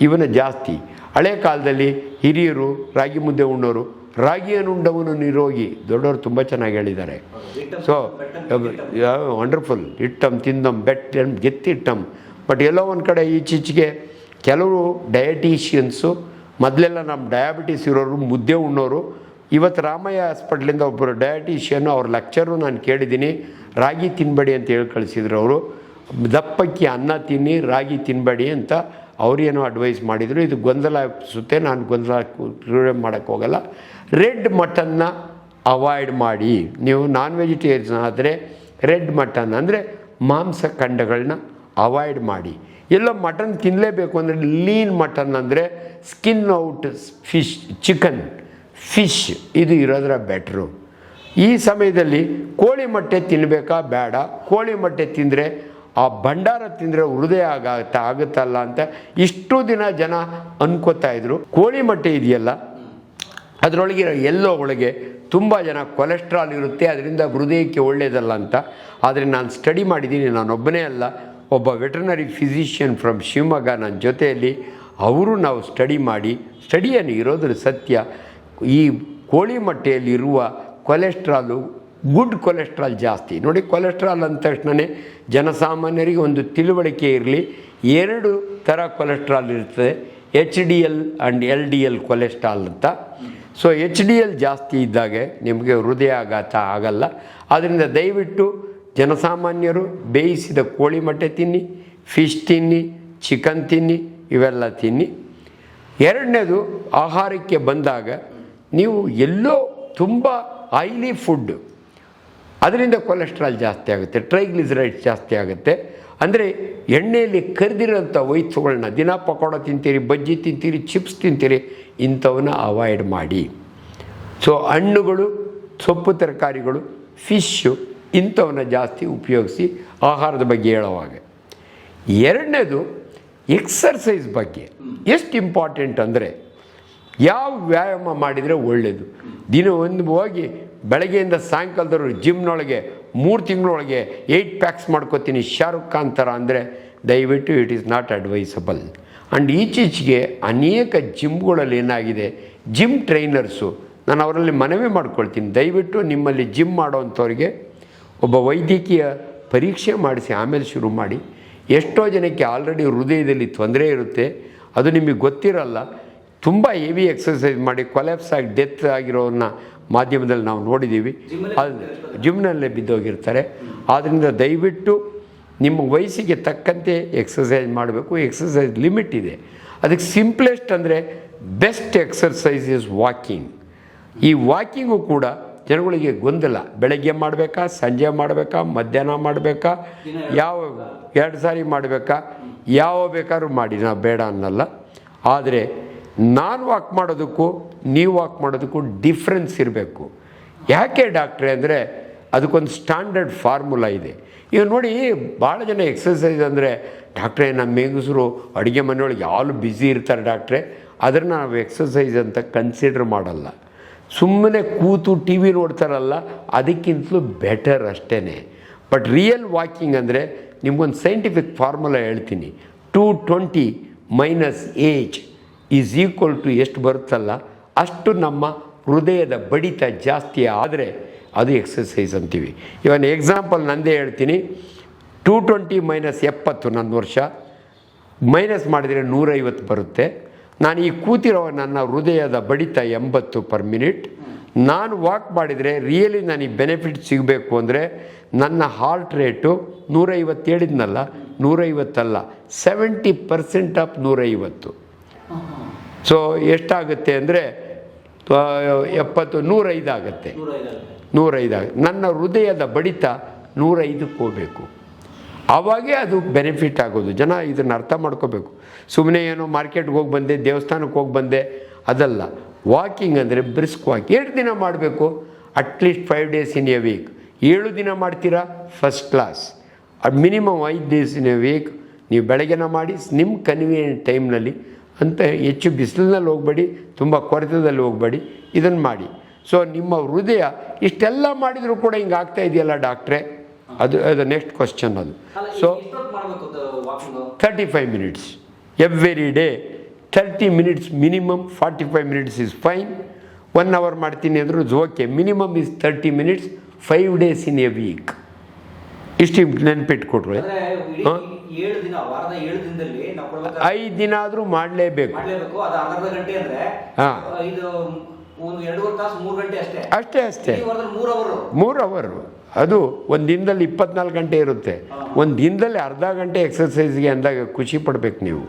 ಇವನ್ನ ಜಾಸ್ತಿ. ಹಳೆ ಕಾಲದಲ್ಲಿ ಹಿರಿಯರು ರಾಗಿ ಮುದ್ದೆ ಉಣ್ಣೋರು, ರಾಗಿಯನ್ನು ಉಂಡವನು ನಿರೋಗಿ, ದೊಡ್ಡವರು ತುಂಬ ಚೆನ್ನಾಗಿ ಹೇಳಿದ್ದಾರೆ. So wonderful. ಇಟ್ಟಮ್ ತಿಂದಮ್ ಬೆಟ್ ಗೆತ್ತಿಟ್ಟಮ್. ಬಟ್ ಎಲ್ಲೋ ಒಂದು ಕಡೆ ಈಚೀಚೆಗೆ ಕೆಲವರು ಡಯಟೀಷಿಯನ್ಸು, ಮೊದಲೆಲ್ಲ ನಮ್ಮ ಡಯಾಬಿಟಿಸ್ ಇರೋರು ಮುದ್ದೆ ಉಣ್ಣೋರು. ಇವತ್ತು ರಾಮಯ್ಯ ಹಾಸ್ಪಿಟ್ಲಿಂದ ಒಬ್ಬರು ಡಯಟೀಷಿಯನ್ನು ಅವ್ರ ಲೆಕ್ಚರು ನಾನು ಕೇಳಿದ್ದೀನಿ, ರಾಗಿ ತಿನ್ನಬೇಡಿ ಅಂತ ಹೇಳಿ ಕಳಿಸಿದ್ರು ಅವರು. ದಪ್ಪಕ್ಕಿ ಅನ್ನ ತಿನ್ನಿ, ರಾಗಿ ತಿನ್ನಬೇಡಿ ಅಂತ ಅವರೇನೋ ಅಡ್ವೈಸ್ ಮಾಡಿದರು. ಇದು ಗೊಂದಲ ಸುತ್ತೆ, ನಾನು ಗೊಂದಲ ಮಾಡೋಕ್ಕೆ ಹೋಗಲ್ಲ. ರೆಡ್ ಮಟನ್ನ ಅವಾಯ್ಡ್ ಮಾಡಿ. ನೀವು ನಾನ್ ವೆಜಿಟೇರಿಯನ್ ಆದರೆ ರೆಡ್ ಮಟನ್ ಅಂದರೆ ಮಾಂಸಖಂಡಗಳನ್ನ ಅವಾಯ್ಡ್ ಮಾಡಿ. ಎಲ್ಲೋ ಮಟನ್ ತಿನ್ನಲೇಬೇಕು ಅಂದರೆ ಲೀನ್ ಮಟನ್ ಅಂದರೆ skin out fish, chicken, fish ಇದು ಇರೋದ್ರ ಬೆಟ್ರು. ಈ ಸಮಯದಲ್ಲಿ ಕೋಳಿ ಮೊಟ್ಟೆ ತಿನ್ನಬೇಕಾ ಬೇಡ? ಕೋಳಿ ಮೊಟ್ಟೆ ತಿಂದರೆ ಆ ಭಂಡಾರ ತಿಂದರೆ ಹೃದಯ ಆಗುತ್ತಲ್ಲ ಅಂತ ಇಷ್ಟು ದಿನ ಜನ ಅನ್ಕೋತಾ ಇದ್ರು. ಕೋಳಿ ಮೊಟ್ಟೆ ಇದೆಯಲ್ಲ ಅದರೊಳಗಿರೋ ಎಲ್ಲೋ ಒಳಗೆ ತುಂಬ ಜನ ಕೊಲೆಸ್ಟ್ರಾಲ್ ಇರುತ್ತೆ, ಅದರಿಂದ ಹೃದಯಕ್ಕೆ ಒಳ್ಳೆಯದಲ್ಲ ಅಂತ. ಆದರೆ ನಾನು ಸ್ಟಡಿ ಮಾಡಿದ್ದೀನಿ, ನಾನೊಬ್ಬನೇ ಅಲ್ಲ, ಒಬ್ಬ ವೆಟರ್ನರಿ ಫಿಸಿಷಿಯನ್ ಫ್ರಮ್ ಶಿವಮೊಗ್ಗ ನನ್ನ ಜೊತೆಯಲ್ಲಿ, ಅವರು ನಾವು ಸ್ಟಡಿ ಮಾಡಿ, ಸ್ಟಡಿಯನ್ನು ಇರೋದ್ರ ಸತ್ಯ, ಈ ಕೋಳಿ ಮೊಟ್ಟೆಯಲ್ಲಿರುವ ಕೊಲೆಸ್ಟ್ರಾಲು ಗುಡ್ ಕೊಲೆಸ್ಟ್ರಾಲ್ ಜಾಸ್ತಿ. ನೋಡಿ, ಕೊಲೆಸ್ಟ್ರಾಲ್ ಅಂದ ತಕ್ಷಣವೇ ಜನಸಾಮಾನ್ಯರಿಗೆ ಒಂದು ತಿಳುವಳಿಕೆ ಇರಲಿ, ಎರಡು ಥರ ಕೊಲೆಸ್ಟ್ರಾಲ್ ಇರ್ತದೆ, HDL ಆ್ಯಂಡ್ LDL ಕೊಲೆಸ್ಟ್ರಾಲ್ ಅಂತ. ಸೊ HDL ಜಾಸ್ತಿ ಇದ್ದಾಗೆ ನಿಮಗೆ ಹೃದಯಾಘಾತ ಆಗಲ್ಲ. ಆದ್ದರಿಂದ ದಯವಿಟ್ಟು ಜನಸಾಮಾನ್ಯರು ಬೇಯಿಸಿದ ಕೋಳಿ ಮೊಟ್ಟೆ ತಿನ್ನಿ, ಫಿಶ್ ತಿನ್ನಿ, ಚಿಕನ್ ತಿನ್ನಿ, ಇವೆಲ್ಲ ತಿನ್ನಿ. ಎರಡನೇದು, ಆಹಾರಕ್ಕೆ ಬಂದಾಗ ನೀವು ಎಲ್ಲೋ ತುಂಬ ಆಯಿಲಿ ಫುಡ್, ಅದರಿಂದ ಕೊಲೆಸ್ಟ್ರಾಲ್ ಜಾಸ್ತಿ ಆಗುತ್ತೆ, ಟ್ರೈಗ್ಲಿಸರೈಡ್ಸ್ ಜಾಸ್ತಿ ಆಗುತ್ತೆ. ಅಂದರೆ ಎಣ್ಣೆಯಲ್ಲಿ ಕರೆದಿರೋಂಥ ವಸ್ತುಗಳನ್ನ ದಿನ ಪಕೋಡ ತಿಂತೀರಿ, ಬಜ್ಜಿ ತಿಂತೀರಿ, ಚಿಪ್ಸ್ ತಿಂತೀರಿ, ಇಂಥವನ್ನ ಅವಾಯ್ಡ್ ಮಾಡಿ. ಸೊ ಹಣ್ಣುಗಳು, ಸೊಪ್ಪು ತರಕಾರಿಗಳು, ಫಿಶ್ಶು ಇಂಥವನ್ನ ಜಾಸ್ತಿ ಉಪಯೋಗಿಸಿ ಆಹಾರದ ಬಗ್ಗೆ ಹೇಳುವಾಗ. ಎರಡನೇದು ಎಕ್ಸರ್ಸೈಸ್ ಬಗ್ಗೆ ಎಷ್ಟು ಇಂಪಾರ್ಟೆಂಟ್ ಅಂದರೆ, ಯಾವ ವ್ಯಾಯಾಮ ಮಾಡಿದರೆ ಒಳ್ಳೆಯದು. ದಿನ ಒಂದು ಹೋಗಿ ಬೆಳಗ್ಗೆಯಿಂದ ಸಾಯಂಕಾಲದವರು ಜಿಮ್ನೊಳಗೆ 3 ತಿಂಗಳೊಳಗೆ 8 ಪ್ಯಾಕ್ಸ್ ಮಾಡ್ಕೋತೀನಿ ಶಾರುಖ್ ಖಾನ್ ಥರ ಅಂದರೆ ದಯವಿಟ್ಟು it is not advisable. And ಈಚೀಚೆಗೆ ಅನೇಕ ಜಿಮ್ಗಳಲ್ಲಿ ಏನಾಗಿದೆ, ಜಿಮ್ ಟ್ರೈನರ್ಸು, ನಾನು ಅವರಲ್ಲಿ ಮನವಿ ಮಾಡ್ಕೊಳ್ತೀನಿ, ದಯವಿಟ್ಟು ನಿಮ್ಮಲ್ಲಿ ಜಿಮ್ ಮಾಡೋವಂಥವ್ರಿಗೆ ಒಬ್ಬ ವೈದ್ಯಕೀಯ ಪರೀಕ್ಷೆ ಮಾಡಿಸಿ ಆಮೇಲೆ ಶುರು ಮಾಡಿ. ಎಷ್ಟೋ ಜನಕ್ಕೆ ಆಲ್ರೆಡಿ ಹೃದಯದಲ್ಲಿ ತೊಂದರೆ ಇರುತ್ತೆ, ಅದು ನಿಮಗೆ ಗೊತ್ತಿರಲ್ಲ. ತುಂಬ ಹೆವಿ ಎಕ್ಸಸೈಸ್ ಮಾಡಿ ಕೊಲ್ಯಾಪ್ಸ್ ಆಗಿ ಡೆತ್ ಆಗಿರೋನ್ನ ಮಾಧ್ಯಮದಲ್ಲಿ ನಾವು ನೋಡಿದ್ದೀವಿ. ಜಿಮ್ನಲ್ಲೇ ಬಿದ್ದೋಗಿರ್ತಾರೆ. ಆದ್ದರಿಂದ ದಯವಿಟ್ಟು ನಿಮ್ಮ ವಯಸ್ಸಿಗೆ ತಕ್ಕಂತೆ ಎಕ್ಸಸೈಸ್ ಮಾಡಬೇಕು. ಎಕ್ಸಸೈಸ್ ಲಿಮಿಟ್ ಇದೆ. ಅದಕ್ಕೆ ಸಿಂಪ್ಲೆಸ್ಟ್ ಅಂದರೆ ಬೆಸ್ಟ್ ಎಕ್ಸರ್ಸೈಸ್ ಇಸ್ ವಾಕಿಂಗ್. ಈ ವಾಕಿಂಗು ಕೂಡ ಜನಗಳಿಗೆ ಗೊಂದಲ, ಬೆಳಗ್ಗೆ ಮಾಡಬೇಕಾ, ಸಂಜೆ ಮಾಡಬೇಕಾ, ಮಧ್ಯಾಹ್ನ ಮಾಡಬೇಕಾ, ಯಾವ 2 ಸಾರಿ ಮಾಡಬೇಕಾ, ಯಾವ ಬೇಕಾದ್ರೂ ಮಾಡಿ, ನಾವು ಬೇಡ ಅನ್ನಲ್ಲ. ಆದರೆ ನಾನು ವಾಕ್ ಮಾಡೋದಕ್ಕೂ ನೀವು ವಾಕ್ ಮಾಡೋದಕ್ಕೂ ಡಿಫ್ರೆನ್ಸ್ ಇರಬೇಕು. ಯಾಕೆ ಡಾಕ್ಟ್ರೆ ಅಂದರೆ ಅದಕ್ಕೊಂದು ಸ್ಟ್ಯಾಂಡರ್ಡ್ ಫಾರ್ಮುಲಾ ಇದೆ. ಈಗ ನೋಡಿ, ಭಾಳ ಜನ ಎಕ್ಸಸೈಸ್ ಅಂದರೆ ಡಾಕ್ಟ್ರೇ ನಮ್ಮ ಹೆಂಗಸರು ಅಡುಗೆ ಮನೆಯೊಳಗೆ ಯಾರು ಬ್ಯುಸಿ ಇರ್ತಾರೆ ಡಾಕ್ಟ್ರೆ, ಅದನ್ನು ನಾವು ಎಕ್ಸಸೈಸ್ ಅಂತ ಕನ್ಸಿಡರ್ ಮಾಡಲ್ಲ. ಸುಮ್ಮನೆ ಕೂತು ಟಿ ವಿ ನೋಡ್ತಾರಲ್ಲ, ಅದಕ್ಕಿಂತಲೂ ಬೆಟರ್ ಅಷ್ಟೇ. ಬಟ್ ರಿಯಲ್ ವಾಕಿಂಗ್ ಅಂದರೆ ನಿಮ್ಗೊಂದು ಸೈಂಟಿಫಿಕ್ ಫಾರ್ಮುಲಾ ಹೇಳ್ತೀನಿ. 220 minus age is equal to ಎಷ್ಟು ಬರುತ್ತಲ್ಲ ಅಷ್ಟು ನಮ್ಮ ಹೃದಯದ ಬಡಿತ ಜಾಸ್ತಿ ಆದರೆ ಅದು ಎಕ್ಸಸೈಸ್ ಅಂತೀವಿ. ಇವನ್ ಎಕ್ಸಾಂಪಲ್ ನಂದೇ ಹೇಳ್ತೀನಿ. 220 ಮೈನಸ್ 70 ನನ್ನ ವರ್ಷ, ಮೈನಸ್ ಮಾಡಿದರೆ 150 ಬರುತ್ತೆ. ನಾನು ಈ ಕೂತಿರೋ ನನ್ನ ಹೃದಯದ ಬಡಿತ 80 ಪರ್ ಮಿನಿಟ್. ನಾನು ವಾಕ್ ಮಾಡಿದರೆ ರಿಯಲಿ ನನಗೆ ಬೆನಿಫಿಟ್ ಸಿಗಬೇಕು ಅಂದರೆ ನನ್ನ ಹಾರ್ಟ್ ರೇಟು 150 ಹೇಳಿದ್ನಲ್ಲ, 150 ಅಲ್ಲ, 70% ಆಫ್ 150. ಸೊ ಎಷ್ಟಾಗುತ್ತೆ ಅಂದರೆ 70 105 ಆಗುತ್ತೆ. 105 ಆಗುತ್ತೆ. ನನ್ನ ಹೃದಯದ ಬಡಿತ 105ಕ್ಕೆ ಹೋಗಬೇಕು. ಆವಾಗೇ ಅದು ಬೆನಿಫಿಟ್ ಆಗೋದು. ಜನ ಇದನ್ನು ಅರ್ಥ ಮಾಡ್ಕೋಬೇಕು. ಸುಮ್ಮನೆ ಏನೋ ಮಾರ್ಕೆಟ್ಗೆ ಹೋಗಿ ಬಂದೆ, ದೇವಸ್ಥಾನಕ್ಕೆ ಹೋಗಿ ಬಂದೆ ಅದಲ್ಲ. ವಾಕಿಂಗ್ ಅಂದರೆ ಬ್ರಿಸ್ಕ್ ವಾಕ್ 2 ದಿನ ಮಾಡಬೇಕು, at least 5 days in a week. 7 ದಿನ ಮಾಡ್ತೀರಾ first class. Minimum 5 days in a week ನೀವು ಬೆಳಗ್ಗೆನ ಮಾಡಿ ನಿಮ್ಮ ಕನ್ವೀನಿಯೆಂಟ್ ಟೈಮ್ನಲ್ಲಿ ಅಂತ. ಹೆಚ್ಚು ಬಿಸಿಲಿನಲ್ಲಿ ಹೋಗಬೇಡಿ, ತುಂಬ ಕೊರೆತದಲ್ಲಿ ಹೋಗಬೇಡಿ, ಇದನ್ನು ಮಾಡಿ. ಸೊ ನಿಮ್ಮ ಹೃದಯ ಇಷ್ಟೆಲ್ಲ ಮಾಡಿದರೂ ಕೂಡ ಹಿಂಗೆ ಆಗ್ತಾ ಇದೆಯಲ್ಲ ಡಾಕ್ಟ್ರೇ, ಅದು ನೆಕ್ಸ್ಟ್ ಕ್ವಶನ್. ಅದು so 35 minutes every day. 30 minutes minimum, 45 minutes is fine. 1 hour ಮಾಡ್ತೀನಿ ಅಂದರೂ okay. Minimum is 30 minutes 5 days in a week. ಇಷ್ಟು ನೆನ್ಪಿಟ್ಕೊಟ್ರೆ 5 ದಿನ ಆದರೂ ಮಾಡಲೇಬೇಕು. ಹಾಂ, ಅಷ್ಟೇ 3 ಅವರು. ಅದು ಒಂದು ದಿನದಲ್ಲಿ 24 ಗಂಟೆ ಇರುತ್ತೆ. ಒಂದು ದಿನದಲ್ಲಿ ಅರ್ಧ ಗಂಟೆ ಎಕ್ಸಸೈಸ್ಗೆ ಅಂದಾಗ ಖುಷಿ ಪಡಬೇಕು, ನೀವು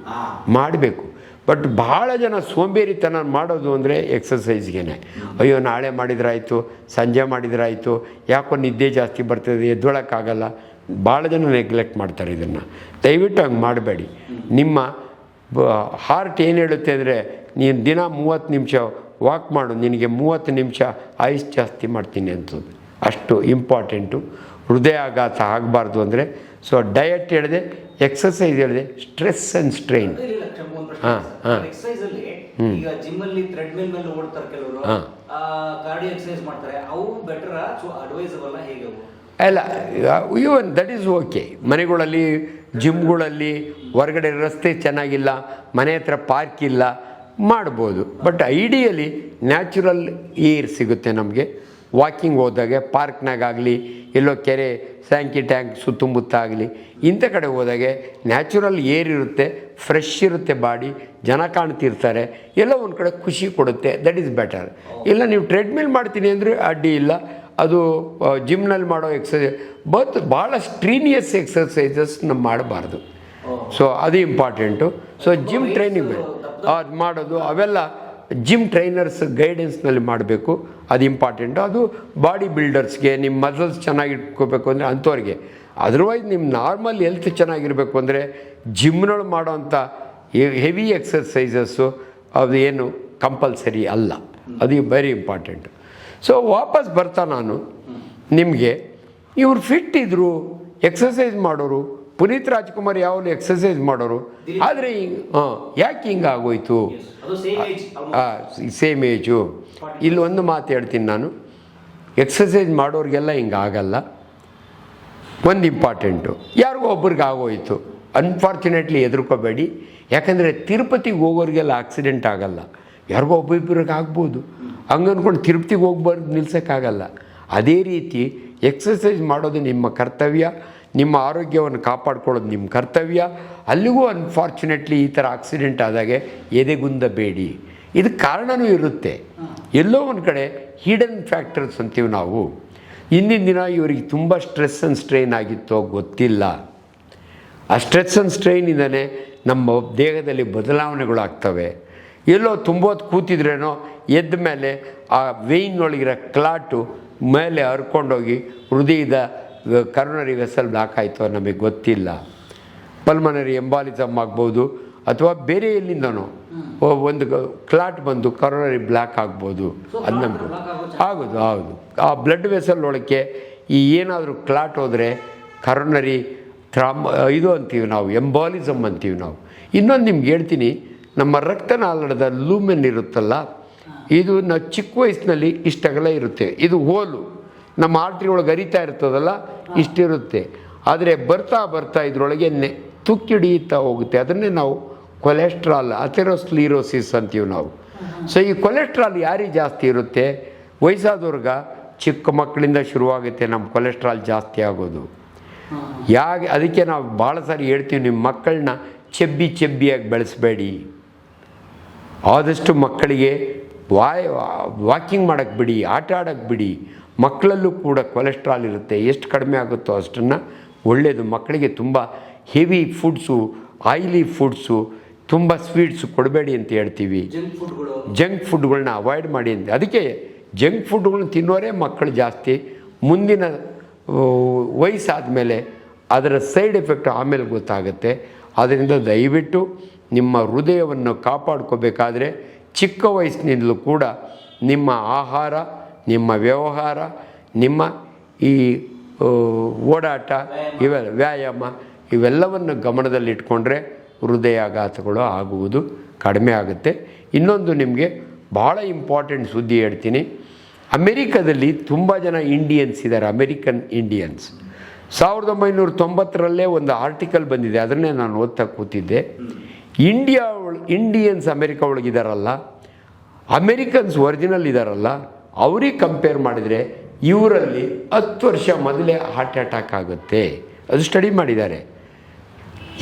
ಮಾಡಬೇಕು. ಬಟ್ ಭಾಳ ಜನ ಸೋಂಬೇರಿತನ ಮಾಡೋದು ಅಂದರೆ ಎಕ್ಸಸೈಸ್ಗೆ. ಅಯ್ಯೋ ನಾಳೆ ಮಾಡಿದ್ರಾಯ್ತು, ಸಂಜೆ ಮಾಡಿದ್ರಾಯ್ತು, ಯಾಕೋ ನಿದ್ದೆ ಜಾಸ್ತಿ ಬರ್ತದೆ, ಎದ್ದೊಳಕ್ಕಾಗಲ್ಲ. ಭಾಳ ಜನ ನೆಗ್ಲೆಕ್ಟ್ ಮಾಡ್ತಾರೆ ಇದನ್ನು. ದಯವಿಟ್ಟು ಹಂಗೆ ಮಾಡಬೇಡಿ. ನಿಮ್ಮ ಹಾರ್ಟ್ ಏನು ಹೇಳುತ್ತೆ ಅಂದರೆ, ನೀನು ದಿನ 30 ನಿಮಿಷ ವಾಕ್ ಮಾಡು, ನಿನಗೆ 30 ನಿಮಿಷ ಆಯುಸ್ ಜಾಸ್ತಿ ಮಾಡ್ತೀನಿ ಅಂತದ್ದು. ಅಷ್ಟು ಇಂಪಾರ್ಟೆಂಟು. ಹೃದಯಾಘಾತ ಆಗಬಾರ್ದು ಅಂದರೆ ಸೊ ಡಯಟ್ ಹೇಳಿದೆ, ಎಕ್ಸಸೈಸ್ ಹೇಳಿದೆ, ಸ್ಟ್ರೆಸ್ ಆ್ಯಂಡ್ ಸ್ಟ್ರೈನ್. ಹಾಂ ಹಾಂ ಈಗ ಜಿಮ್ಮಲ್ಲಿ ಥ್ರೆಡ್ಮಿಲ್ ಮೇಲೆ ಓಡ್ತಾರೆ ಕೆಲವರು, ಕಾರ್ಡಿಯೋ ಎಕ್ಸರ್ಸೈಸ್ ಮಾಡ್ತಾರೆ, ಅವು ಬೆಟರ್ ಅಡ್ವೈಸಬಲ್ ಹೇಗೆ? ಅಲ್ಲ, ಇವನ್ ದಟ್ ಈಸ್ ಓಕೆ. ಮನೆಗಳಲ್ಲಿ, ಜಿಮ್ಗಳಲ್ಲಿ, ಹೊರಗಡೆ ರಸ್ತೆ ಚೆನ್ನಾಗಿಲ್ಲ, ಮನೆ ಹತ್ರ ಪಾರ್ಕ್ ಇಲ್ಲ, ಮಾಡ್ಬೋದು. ಬಟ್ ಐಡಿಯಲಿ ನ್ಯಾಚುರಲ್ ಏರ್ ಸಿಗುತ್ತೆ ನಮಗೆ. ವಾಕಿಂಗ್ ಹೋದಾಗೆ ಪಾರ್ಕ್ನಾಗಾಗಲಿ, ಎಲ್ಲೋ ಕೆರೆ, ಸ್ಯಾಂಕಿ ಟ್ಯಾಂಕ್ ಸುತ್ತಮುತ್ತ ಆಗಲಿ, ಇಂಥ ಕಡೆ ಹೋದಾಗೆ ನ್ಯಾಚುರಲ್ ಏರ್ ಇರುತ್ತೆ, ಫ್ರೆಶ್ ಇರುತ್ತೆ ಬಾಡಿ, ಜನ ಕಾಣ್ತಿರ್ತಾರೆ, ಎಲ್ಲ ಒಂದು ಕಡೆ ಖುಷಿ ಕೊಡುತ್ತೆ. That is better. ಇಲ್ಲ ನೀವು ಟ್ರೆಡ್ಮಿಲ್ ಮಾಡ್ತೀನಿ ಅಂದರೆ ಅಡ್ಡಿ ಇಲ್ಲ. ಅದು ಜಿಮ್ನಲ್ಲಿ ಮಾಡೋ ಎಕ್ಸಸೈಸ್ ಭಾಳ ಸ್ಟ್ರೀನಿಯಸ್ ಎಕ್ಸಸೈಸಸ್ ನಾವು ಮಾಡಬಾರ್ದು. ಸೊ ಅದು ಇಂಪಾರ್ಟೆಂಟು. ಸೊ ಜಿಮ್ ಟ್ರೈನಿಂಗ್ ಅದು ಮಾಡೋದು ಅವೆಲ್ಲ ಜಿಮ್ ಟ್ರೈನರ್ಸ್ ಗೈಡೆನ್ಸ್ನಲ್ಲಿ ಮಾಡಬೇಕು. ಅದು ಇಂಪಾರ್ಟೆಂಟು. ಅದು ಬಾಡಿ ಬಿಲ್ಡರ್ಸ್ಗೆ, ನಿಮ್ಮ ಮಸಲ್ಸ್ ಚೆನ್ನಾಗಿಟ್ಕೋಬೇಕು ಅಂದರೆ ಅಂಥವ್ರಿಗೆ. ಅದರ್ವೈಸ್ ನಿಮ್ಮ ನಾರ್ಮಲ್ ಹೆಲ್ತ್ ಚೆನ್ನಾಗಿರಬೇಕು ಅಂದರೆ ಜಿಮ್ನೊಳಗೆ ಮಾಡೋವಂಥ ಹೆವಿ ಎಕ್ಸಸೈಸಸ್ಸು ಅದು ಏನು ಕಂಪಲ್ಸರಿ ಅಲ್ಲ. ಅದು ವೆರಿ ಇಂಪಾರ್ಟೆಂಟು. ಸೊ ವಾಪಸ್ ಬರ್ತಾ ನಾನು ನಿಮಗೆ, ಇವ್ರು ಫಿಟ್ ಇದ್ದರು, ಎಕ್ಸಸೈಸ್ ಮಾಡೋರು. ಪುನೀತ್ ರಾಜ್ಕುಮಾರ್ ಯಾವಾಗಲೂ ಎಕ್ಸಸೈಸ್ ಮಾಡೋರು. ಆದರೆ ಯಾಕೆ ಹಿಂಗೆ ಆಗೋಯ್ತು? Same age. ಇಲ್ಲಿ ಒಂದು ಮಾತು ಹೇಳ್ತೀನಿ ನಾನು, ಎಕ್ಸಸೈಸ್ ಮಾಡೋರಿಗೆಲ್ಲ ಹಿಂಗೆ ಆಗಲ್ಲ. ಒಂದು ಇಂಪಾರ್ಟೆಂಟು, ಯಾರಿಗೋ ಒಬ್ರಿಗೆ ಆಗೋಯ್ತು. ಅನ್ಫಾರ್ಚುನೇಟ್ಲಿ ಹೆದರ್ಕೋಬೇಡಿ. ಯಾಕಂದರೆ ತಿರುಪತಿಗೆ ಹೋಗೋರಿಗೆಲ್ಲ ಆಕ್ಸಿಡೆಂಟ್ ಆಗಲ್ಲ, ಯಾರಿಗೋ ಒಬ್ಬೊಬ್ಬರಿಗೆ ಆಗ್ಬೋದು. ಹಂಗೆ ಅಂದ್ಕೊಂಡು ತಿರುಪತಿಗೆ ಹೋಗ್ಬಾರ್ದು ನಿಲ್ಸೋಕ್ಕಾಗಲ್ಲ. ಅದೇ ರೀತಿ ಎಕ್ಸಸೈಸ್ ಮಾಡೋದು ನಿಮ್ಮ ಕರ್ತವ್ಯ, ನಿಮ್ಮ ಆರೋಗ್ಯವನ್ನು ಕಾಪಾಡ್ಕೊಳ್ಳೋದು ನಿಮ್ಮ ಕರ್ತವ್ಯ. ಅಲ್ಲಿಗೂ ಅನ್ಫಾರ್ಚುನೇಟ್ಲಿ ಈ ಥರ ಆಕ್ಸಿಡೆಂಟ್ ಆದಾಗೆ ಎದೆಗುಂದಬೇಡಿ. ಇದಕ್ಕೆ ಕಾರಣವೂ ಇರುತ್ತೆ. ಎಲ್ಲೋ ಒಂದು ಕಡೆ ಹಿಡನ್ ಫ್ಯಾಕ್ಟರ್ಸ್ ಅಂತೀವಿ ನಾವು. ಹಿಂದಿನ ದಿನ ಇವರಿಗೆ ತುಂಬ ಸ್ಟ್ರೆಸ್ ಆ್ಯಂಡ್ ಸ್ಟ್ರೈನ್ ಆಗಿತ್ತೋ ಗೊತ್ತಿಲ್ಲ. ಆ ಸ್ಟ್ರೆಸ್ ಆ್ಯಂಡ್ ಸ್ಟ್ರೈನಿಂದಲೇ ನಮ್ಮ ದೇಹದಲ್ಲಿ ಬದಲಾವಣೆಗಳಾಗ್ತವೆ. ಎಲ್ಲೋ ತುಂಬ ಹೊತ್ತು ಕೂತಿದ್ರೇನೋ ಎದ್ದ ಮೇಲೆ ಆ ವೇಯ್ನೊಳಗಿರೋ ಕ್ಲಾಟು ಮೇಲೆ ಹರ್ಕೊಂಡೋಗಿ ಹೃದಯದ ಕರೋನರಿ ವೆಸಲ್ ಬ್ಲಾಕ್ ಆಯಿತು, ನಮಗೆ ಗೊತ್ತಿಲ್ಲ. ಪಲ್ಮನರಿ ಎಂಬಾಲಿಸಮ್ ಆಗ್ಬೋದು, ಅಥವಾ ಬೇರೆ ಎಲ್ಲಿಂದನೋ ಒಂದು ಕ್ಲಾಟ್ ಬಂದು ಕರೋನರಿ ಬ್ಲಾಕ್ ಆಗ್ಬೋದು. ಅದು ನಮಗೆ ಆಗೋದು. ಹೌದು, ಆ ಬ್ಲಡ್ ವೆಸಲ್ ಒಳಕ್ಕೆ ಈ ಏನಾದರೂ ಕ್ಲಾಟ್ ಹೋದರೆ ಕರೋನರಿ ಇದು ಅಂತೀವಿ ನಾವು, ಎಂಬಾಲಿಸಮ್ ಅಂತೀವಿ ನಾವು. ಇನ್ನೊಂದು ನಿಮ್ಗೆ ಹೇಳ್ತೀನಿ, ನಮ್ಮ ರಕ್ತನಾಳದ ಲೂಮೆನ್ ಇರುತ್ತಲ್ಲ, ಇದು ನಾವು ಚಿಕ್ಕ ವಯಸ್ಸಿನಲ್ಲಿ ಇಷ್ಟಗಲ ಇರುತ್ತೆ. ಇದು ಹೋಲು ನಮ್ಮ ಆರ್ಟ್ರಿ ಒಳಗೆ ಹರಿತಾ ಇರ್ತದಲ್ಲ, ಇಷ್ಟಿರುತ್ತೆ. ಆದರೆ ಬರ್ತಾ ಬರ್ತಾ ಇದರೊಳಗೆ ತುಕ್ಕಿಡಿಯುತ್ತಾ ಹೋಗುತ್ತೆ. ಅದನ್ನೇ ನಾವು ಕೊಲೆಸ್ಟ್ರಾಲ್, ಅಥೆರೋಸ್ಕ್ಲಿರೋಸಿಸ್ ಅಂತೀವಿ ನಾವು. ಸೊ ಈ ಕೊಲೆಸ್ಟ್ರಾಲ್ ಯಾರಿಗೆ ಜಾಸ್ತಿ ಇರುತ್ತೆ? ವಯಸ್ಸಾದವ್ರಿಗೆ, ಚಿಕ್ಕ ಮಕ್ಕಳಿಂದ ಶುರುವಾಗುತ್ತೆ ನಮ್ಮ ಕೊಲೆಸ್ಟ್ರಾಲ್ ಜಾಸ್ತಿ ಆಗೋದು. ಅದಕ್ಕೆ ನಾವು ಭಾಳ ಸಾರಿ ಹೇಳ್ತೀವಿ, ನಿಮ್ಮ ಮಕ್ಕಳನ್ನ ಚೆಬ್ಬಿಯಾಗಿ ಬೆಳೆಸಬೇಡಿ. ಆದಷ್ಟು ಮಕ್ಕಳಿಗೆ ವಾಕಿಂಗ್ ಮಾಡೋಕ್ಕೆ ಬಿಡಿ, ಆಟ ಆಡೋಕ್ಕೆ ಬಿಡಿ. ಮಕ್ಕಳಲ್ಲೂ ಕೂಡ ಕೊಲೆಸ್ಟ್ರಾಲ್ ಇರುತ್ತೆ, ಎಷ್ಟು ಕಡಿಮೆ ಆಗುತ್ತೋ ಅಷ್ಟನ್ನು ಒಳ್ಳೆಯದು. ಮಕ್ಕಳಿಗೆ ತುಂಬ ಹೆವಿ ಫುಡ್ಸು, ಆಯಿಲಿ ಫುಡ್ಸು, ತುಂಬ ಸ್ವೀಟ್ಸು ಕೊಡಬೇಡಿ ಅಂತ ಹೇಳ್ತೀವಿ. ಜಂಕ್ ಫುಡ್ಗಳನ್ನ ಅವಾಯ್ಡ್ ಮಾಡಿ ಅಂತ. ಅದಕ್ಕೆ ಜಂಕ್ ಫುಡ್ಗಳನ್ನ ತಿನ್ನೋರೇ ಮಕ್ಕಳು ಜಾಸ್ತಿ. ಮುಂದಿನ ವಯಸ್ಸಾದ ಮೇಲೆ ಅದರ ಸೈಡ್ ಎಫೆಕ್ಟ್ ಆಮೇಲೆ ಗೊತ್ತಾಗುತ್ತೆ. ಆದ್ದರಿಂದ ದಯವಿಟ್ಟು ನಿಮ್ಮ ಹೃದಯವನ್ನು ಕಾಪಾಡ್ಕೋಬೇಕಾದ್ರೆ ಚಿಕ್ಕ ವಯಸ್ಸಿನಿಂದಲೂ ಕೂಡ ನಿಮ್ಮ ಆಹಾರ, ನಿಮ್ಮ ವ್ಯವಹಾರ, ನಿಮ್ಮ ಈ ಓಡಾಟ, ವ್ಯಾಯಾಮ ಇವೆಲ್ಲವನ್ನು ಗಮನದಲ್ಲಿಟ್ಕೊಂಡ್ರೆ ಹೃದಯಾಘಾತಗಳು ಆಗುವುದು ಕಡಿಮೆ ಆಗುತ್ತೆ. ಇನ್ನೊಂದು ನಿಮಗೆ ಭಾಳ ಇಂಪಾರ್ಟೆಂಟ್ ಸುದ್ದಿ ಹೇಳ್ತೀನಿ. ಅಮೆರಿಕದಲ್ಲಿ ತುಂಬ ಜನ ಇಂಡಿಯನ್ಸ್ ಇದ್ದಾರೆ, ಅಮೆರಿಕನ್ ಇಂಡಿಯನ್ಸ್. 1990ರಲ್ಲೇ ಒಂದು ಆರ್ಟಿಕಲ್ ಬಂದಿದೆ, ಅದನ್ನೇ ನಾನು ಓದ್ತಾ ಕೂತಿದ್ದೆ. ಇಂಡಿಯನ್ಸ್ ಅಮೆರಿಕ ಒಳಗಿದಾರಲ್ಲ, ಅಮೆರಿಕನ್ಸ್ ಒರಿಜಿನಲ್ ಇದ್ದಾರಲ್ಲ, ಅವ್ರಿಗೆ ಕಂಪೇರ್ ಮಾಡಿದರೆ ಇವರಲ್ಲಿ 10 ವರ್ಷ ಮೊದಲೇ ಹಾರ್ಟ್ ಅಟ್ಯಾಕ್ ಆಗುತ್ತೆ. ಅದು ಸ್ಟಡಿ ಮಾಡಿದ್ದಾರೆ.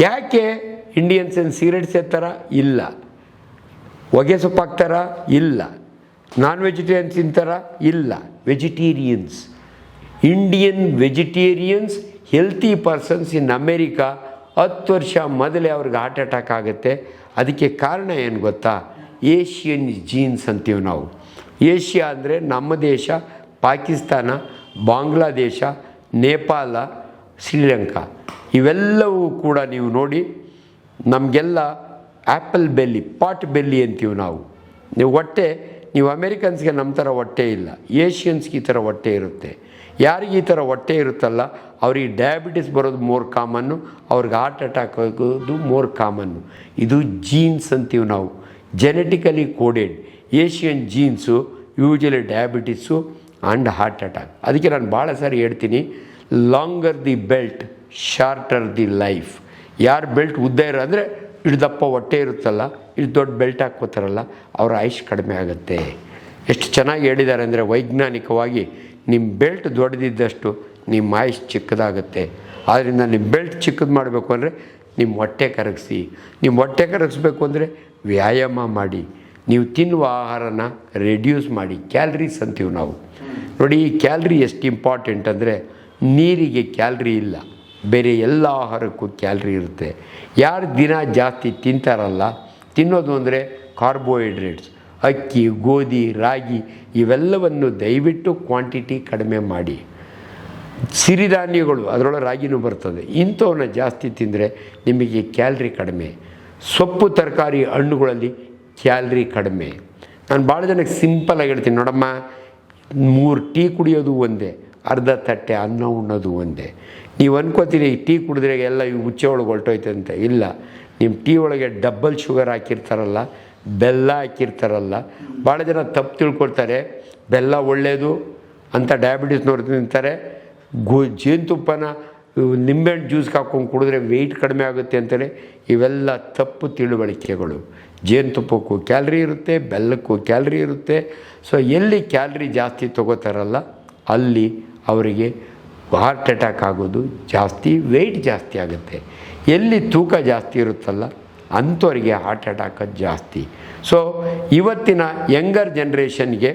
ಯಾಕೆ? ಇಂಡಿಯನ್ಸ್ ಏನು ಸಿಗರೇಟ್ ಸೇರ್ತಾರ? ಇಲ್ಲ. ಹೊಗೆ ಸೊಪ್ಪು ಹಾಕ್ತಾರ? ಇಲ್ಲ. ನಾನ್ ವೆಜಿಟೇರಿಯನ್ಸ್ ತಿಂತಾರ? ಇಲ್ಲ. Vegetarians, Indian vegetarians healthy persons in America 10 ವರ್ಷ ಮೊದಲೇ ಅವ್ರಿಗೆ ಹಾರ್ಟ್ ಅಟ್ಯಾಕ್ ಆಗುತ್ತೆ. ಅದಕ್ಕೆ ಕಾರಣ ಏನು ಗೊತ್ತಾ? ಏಷ್ಯನ್ ಜೀನ್ಸ್ ಅಂತೀವಿ ನಾವು. ಏಷ್ಯಾ ಅಂದರೆ ನಮ್ಮ ದೇಶ, ಪಾಕಿಸ್ತಾನ, ಬಾಂಗ್ಲಾದೇಶ, ನೇಪಾಳ, ಶ್ರೀಲಂಕಾ ಇವೆಲ್ಲವೂ ಕೂಡ ನೀವು ನೋಡಿ, ನಮಗೆಲ್ಲ ಆ್ಯಪಲ್ ಬೆಲ್ಲಿ, ಪಾಟ್ ಬೆಲ್ಲಿ ಅಂತೀವಿ ನಾವು. ನೀವು ಹೊಟ್ಟೆ, ನೀವು ಅಮೇರಿಕನ್ಸ್ಗೆ ನಮ್ಮ ಥರ ಹೊಟ್ಟೆ ಇಲ್ಲ, ಏಷ್ಯನ್ಸ್ಗೆ ಈ ಥರ ಹೊಟ್ಟೆ ಇರುತ್ತೆ. ಯಾರಿಗೆ ಈ ಥರ ಹೊಟ್ಟೆ ಇರುತ್ತಲ್ಲ ಅವ್ರಿಗೆ ಡಯಾಬಿಟಿಸ್ ಬರೋದು ಮೋರ್ ಕಾಮನ್ನು, ಅವ್ರಿಗೆ ಹಾರ್ಟ್ ಅಟ್ಯಾಕ್ ಆಗೋದು ಮೋರ್ ಕಾಮನ್ನು. ಇದು ಜೀನ್ಸ್ ಅಂತೀವಿ ನಾವು, genetically coded. Asian jeans usually diabetes and heart attack. ಅದಕ್ಕೆ ನಾನು ಭಾಳ ಸಾರಿ ಹೇಳ್ತೀನಿ, longer the belt shorter the life. ಯಾರು ಬೆಲ್ಟ್ ಉದ್ದ ಇರೋ ಅಂದರೆ ಇಡ್ದಪ್ಪ ಹೊಟ್ಟೆ ಇರುತ್ತಲ್ಲ, ಇದು ದೊಡ್ಡ ಬೆಲ್ಟ್ ಹಾಕ್ಕೋತಾರಲ್ಲ, ಅವ್ರ ಆಯುಷ್ ಕಡಿಮೆ ಆಗುತ್ತೆ. ಎಷ್ಟು ಚೆನ್ನಾಗಿ ಹೇಳಿದ್ದಾರೆ ಅಂದರೆ, ವೈಜ್ಞಾನಿಕವಾಗಿ ನಿಮ್ಮ ಬೆಲ್ಟ್ ದೊಡ್ಡದಿದ್ದಷ್ಟು ನಿಮ್ಮ ಆಯುಷ್ ಚಿಕ್ಕದಾಗುತ್ತೆ. ಆದ್ದರಿಂದ ನಿಮ್ಮ ಬೆಲ್ಟ್ ಚಿಕ್ಕದು ಮಾಡಬೇಕು ಅಂದರೆ ನಿಮ್ಮ ಹೊಟ್ಟೆ ಕರಗಿಸಿ. ನಿಮ್ಮ ಹೊಟ್ಟೆ ಕರಗಿಸ್ಬೇಕು ಅಂದರೆ ವ್ಯಾಯಾಮ ಮಾಡಿ, ನೀವು ತಿನ್ನುವ ಆಹಾರನ ರೆಡ್ಯೂಸ್ ಮಾಡಿ. ಕ್ಯಾಲ್ರೀಸ್ ಅಂತೀವಿ ನಾವು. ನೋಡಿ, ಈ ಕ್ಯಾಲ್ರಿ ಎಷ್ಟು ಇಂಪಾರ್ಟೆಂಟ್ ಅಂದರೆ, ನೀರಿಗೆ ಕ್ಯಾಲ್ರಿ ಇಲ್ಲ, ಬೇರೆ ಎಲ್ಲ ಆಹಾರಕ್ಕೂ ಕ್ಯಾಲ್ರಿ ಇರುತ್ತೆ. ಯಾರು ದಿನ ಜಾಸ್ತಿ ತಿಂತಾರಲ್ಲ, ತಿನ್ನೋದು ಅಂದರೆ ಕಾರ್ಬೋಹೈಡ್ರೇಟ್ಸ್, ಅಕ್ಕಿ, ಗೋಧಿ, ರಾಗಿ ಇವೆಲ್ಲವನ್ನು ದಯವಿಟ್ಟು ಕ್ವಾಂಟಿಟಿ ಕಡಿಮೆ ಮಾಡಿ. ಸಿರಿಧಾನ್ಯಗಳು, ಅದರೊಳಗೆ ರಾಗಿನೂ ಬರ್ತದೆ, ಇಂಥವನ್ನ ಜಾಸ್ತಿ ತಿಂದರೆ ನಿಮಗೆ ಕ್ಯಾಲ್ರಿ ಕಡಿಮೆ. ಸೊಪ್ಪು, ತರಕಾರಿ, ಹಣ್ಣುಗಳಲ್ಲಿ ಕ್ಯಾಲ್ರಿ ಕಡಿಮೆ. ನಾನು ಭಾಳ ಜನಕ್ಕೆ ಸಿಂಪಲಾಗಿ ಹೇಳ್ತೀನಿ, ನೋಡಮ್ಮ, 3 ಟೀ ಕುಡಿಯೋದು ಒಂದೇ, ಅರ್ಧ ತಟ್ಟೆ ಅನ್ನ ಉಣ್ಣೋದು ಒಂದೇ. ನೀವು ಅನ್ಕೋತೀರಿ ಟೀ ಕುಡಿದ್ರೆ ಎಲ್ಲ ಈ ಹುಚ್ಚೆ ಒಳಗೆ ಹೊರಟೋಯ್ತೆ ಅಂತ. ಇಲ್ಲ, ನಿಮ್ಮ ಟೀ ಒಳಗೆ ಡಬಲ್ ಶುಗರ್ ಹಾಕಿರ್ತಾರಲ್ಲ, ಬೆಲ್ಲ ಹಾಕಿರ್ತಾರಲ್ಲ. ಭಾಳ ಜನ ತಪ್ಪು ತಿಳ್ಕೊಳ್ತಾರೆ, ಬೆಲ್ಲ ಒಳ್ಳೆಯದು ಅಂತ ಡಯಾಬಿಟಿಸ್ನವ್ರು ತಿಂತಾರೆ. ಜೇನುತುಪ್ಪನ ನಿಂಬೆಹಣ್ಣು ಜ್ಯೂಸ್ಗೆ ಹಾಕ್ಕೊಂಡು ಕುಡಿದ್ರೆ ವೆಯ್ಟ್ ಕಡಿಮೆ ಆಗುತ್ತೆ ಅಂತಾರೆ. ಇವೆಲ್ಲ ತಪ್ಪು ತಿಳುವಳಿಕೆಗಳು. ಜೇನುತುಪ್ಪಕ್ಕೂ ಕ್ಯಾಲ್ರಿ ಇರುತ್ತೆ, ಬೆಲ್ಲಕ್ಕೂ ಕ್ಯಾಲ್ರಿ ಇರುತ್ತೆ. ಸೊ ಎಲ್ಲಿ ಕ್ಯಾಲ್ರಿ ಜಾಸ್ತಿ ತೊಗೋತಾರಲ್ಲ ಅಲ್ಲಿ ಅವರಿಗೆ ಹಾರ್ಟ್ ಅಟ್ಯಾಕ್ ಆಗೋದು ಜಾಸ್ತಿ, ವೆಯ್ಟ್ ಜಾಸ್ತಿ ಆಗುತ್ತೆ. ಎಲ್ಲಿ ತೂಕ ಜಾಸ್ತಿ ಇರುತ್ತಲ್ಲ ಅಂಥವರಿಗೆ ಹಾರ್ಟ್ ಅಟ್ಯಾಕ್ ಜಾಸ್ತಿ. ಸೊ ಇವತ್ತಿನ ಯಂಗರ್ ಜನ್ರೇಷನ್ಗೆ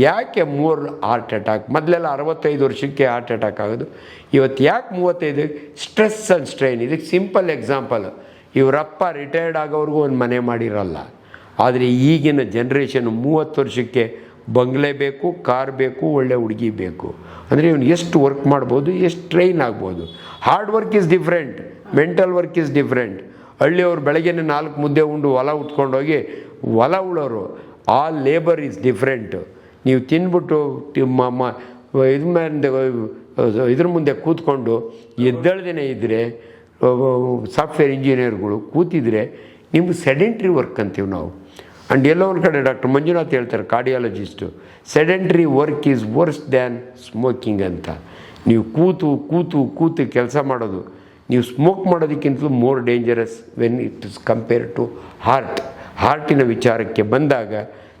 ಯಾಕೆ ಮೋರ್ ಹಾರ್ಟ್ ಅಟ್ಯಾಕ್? ಮೊದಲೆಲ್ಲ 65 ವರ್ಷಕ್ಕೆ ಹಾರ್ಟ್ ಅಟ್ಯಾಕ್ ಆಗೋದು, ಇವತ್ತು ಯಾಕೆ 35? Stress and strain. ಇದಕ್ಕೆ ಸಿಂಪಲ್ ಎಕ್ಸಾಂಪಲ್, ಇವರಪ್ಪ ರಿಟೈರ್ಡ್ ಆಗೋವ್ರಿಗೂ ಒಂದು ಮನೆ ಮಾಡಿರಲ್ಲ. ಆದರೆ ಈಗಿನ ಜನ್ರೇಷನ್ 30 ವರ್ಷಕ್ಕೆ ಬಂಗ್ಲೆ ಬೇಕು, ಕಾರ್ ಬೇಕು, ಒಳ್ಳೆ ಹುಡುಗಿ ಬೇಕು. ಅಂದರೆ ಇವನು ಎಷ್ಟು ವರ್ಕ್ ಮಾಡ್ಬೋದು, ಎಷ್ಟು ಟ್ರೈನ್ ಆಗ್ಬೋದು. Hard work is different, mental work is different. ಹಳ್ಳಿಯವ್ರು ಬೆಳಗ್ಗೆನೇ 4 ಮುದ್ದೆ ಉಂಡು ಹೊಲ ಉಟ್ಕೊಂಡೋಗಿ ಹೊಲ ಉಳೋರು. All labour is different. ನೀವು ತಿನ್ಬಿಟ್ಟು ಇದ್ರ ಮುಂದೆ ಕೂತ್ಕೊಂಡು ಎದ್ದೇಳ್ದೇ ಇದ್ದರೆ, ಸಾಫ್ಟ್ವೇರ್ ಇಂಜಿನಿಯರ್ಗಳು ಕೂತಿದ್ರೆ ನಿಮ್ಗೆ ಸೆಡೆಂಟ್ರಿ ವರ್ಕ್ ಅಂತೀವಿ ನಾವು. ಆ್ಯಂಡ್ ಎಲ್ಲೋ ಒಂದು ಕಡೆ ಡಾಕ್ಟರ್ ಮಂಜುನಾಥ್ ಹೇಳ್ತಾರೆ, cardiologist, sedentary work is worse than smoking ಅಂತ. ನೀವು ಕೂತು ಕೂತು ಕೂತು ಕೆಲಸ ಮಾಡೋದು, ನೀವು ಸ್ಮೋಕ್ ಮಾಡೋದಕ್ಕಿಂತಲೂ more dangerous when it is compare to ಹಾರ್ಟಿನ ವಿಚಾರಕ್ಕೆ ಬಂದಾಗ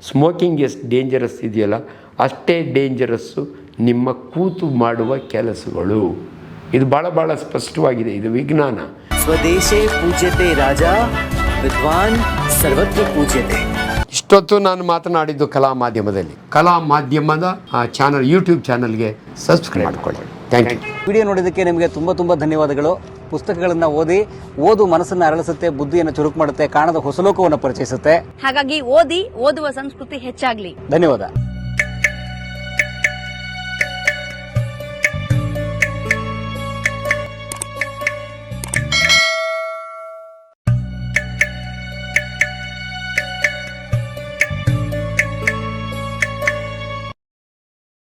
ಸ್ಮೋಕಿಂಗ್ ಎಷ್ಟು ಡೇಂಜರಸ್ ಇದೆಯಲ್ಲ ಅಷ್ಟೇ ಡೇಂಜರಸ್ಸು ನಿಮ್ಮ ಕೂತು ಮಾಡುವ ಕೆಲಸಗಳು. ಇದು ಭಾಳ ಸ್ಪಷ್ಟವಾಗಿದೆ, ಇದು ವಿಜ್ಞಾನ. ಸ್ವದೇಶೇ ಪೂಜ್ಯತೆ ರಾಜ, ವಿದ್ವಾನ್ ಸರ್ವತ್ರ ಪೂಜ್ಯತೆ. ಇಷ್ಟೊತ್ತು ನಾನು ಮಾತನಾಡಿದ್ದು ಕಲಾ ಮಾಧ್ಯಮದಲ್ಲಿ. ಕಲಾ ಮಾಧ್ಯಮದ ಚಾನಲ್, ಯೂಟ್ಯೂಬ್ ಚಾನಲ್ಗೆ ಸಬ್ಸ್ಕ್ರೈಬ್ ಮಾಡ್ಕೊಳ್ಳಿ. Thank you. ವಿಡಿಯೋ ನೋಡಿದ್ದಕ್ಕೆ ನಿಮಗೆ ತುಂಬ ಧನ್ಯವಾದಗಳು. ಪುಸ್ತಕಗಳನ್ನು ಓದು ಮನಸ್ಸನ್ನು ಅರಳಿಸುತ್ತೆ, ಬುದ್ಧಿಯನ್ನು ಚುರುಕು ಮಾಡುತ್ತೆ, ಕಾಣದ ಹೊಸ ಲೋಕವನ್ನು ಪರಿಚಯಿಸುತ್ತೆ. ಹಾಗಾಗಿ ಓದುವ ಸಂಸ್ಕೃತಿ ಹೆಚ್ಚಾಗ್ಲಿ. ಧನ್ಯವಾದ.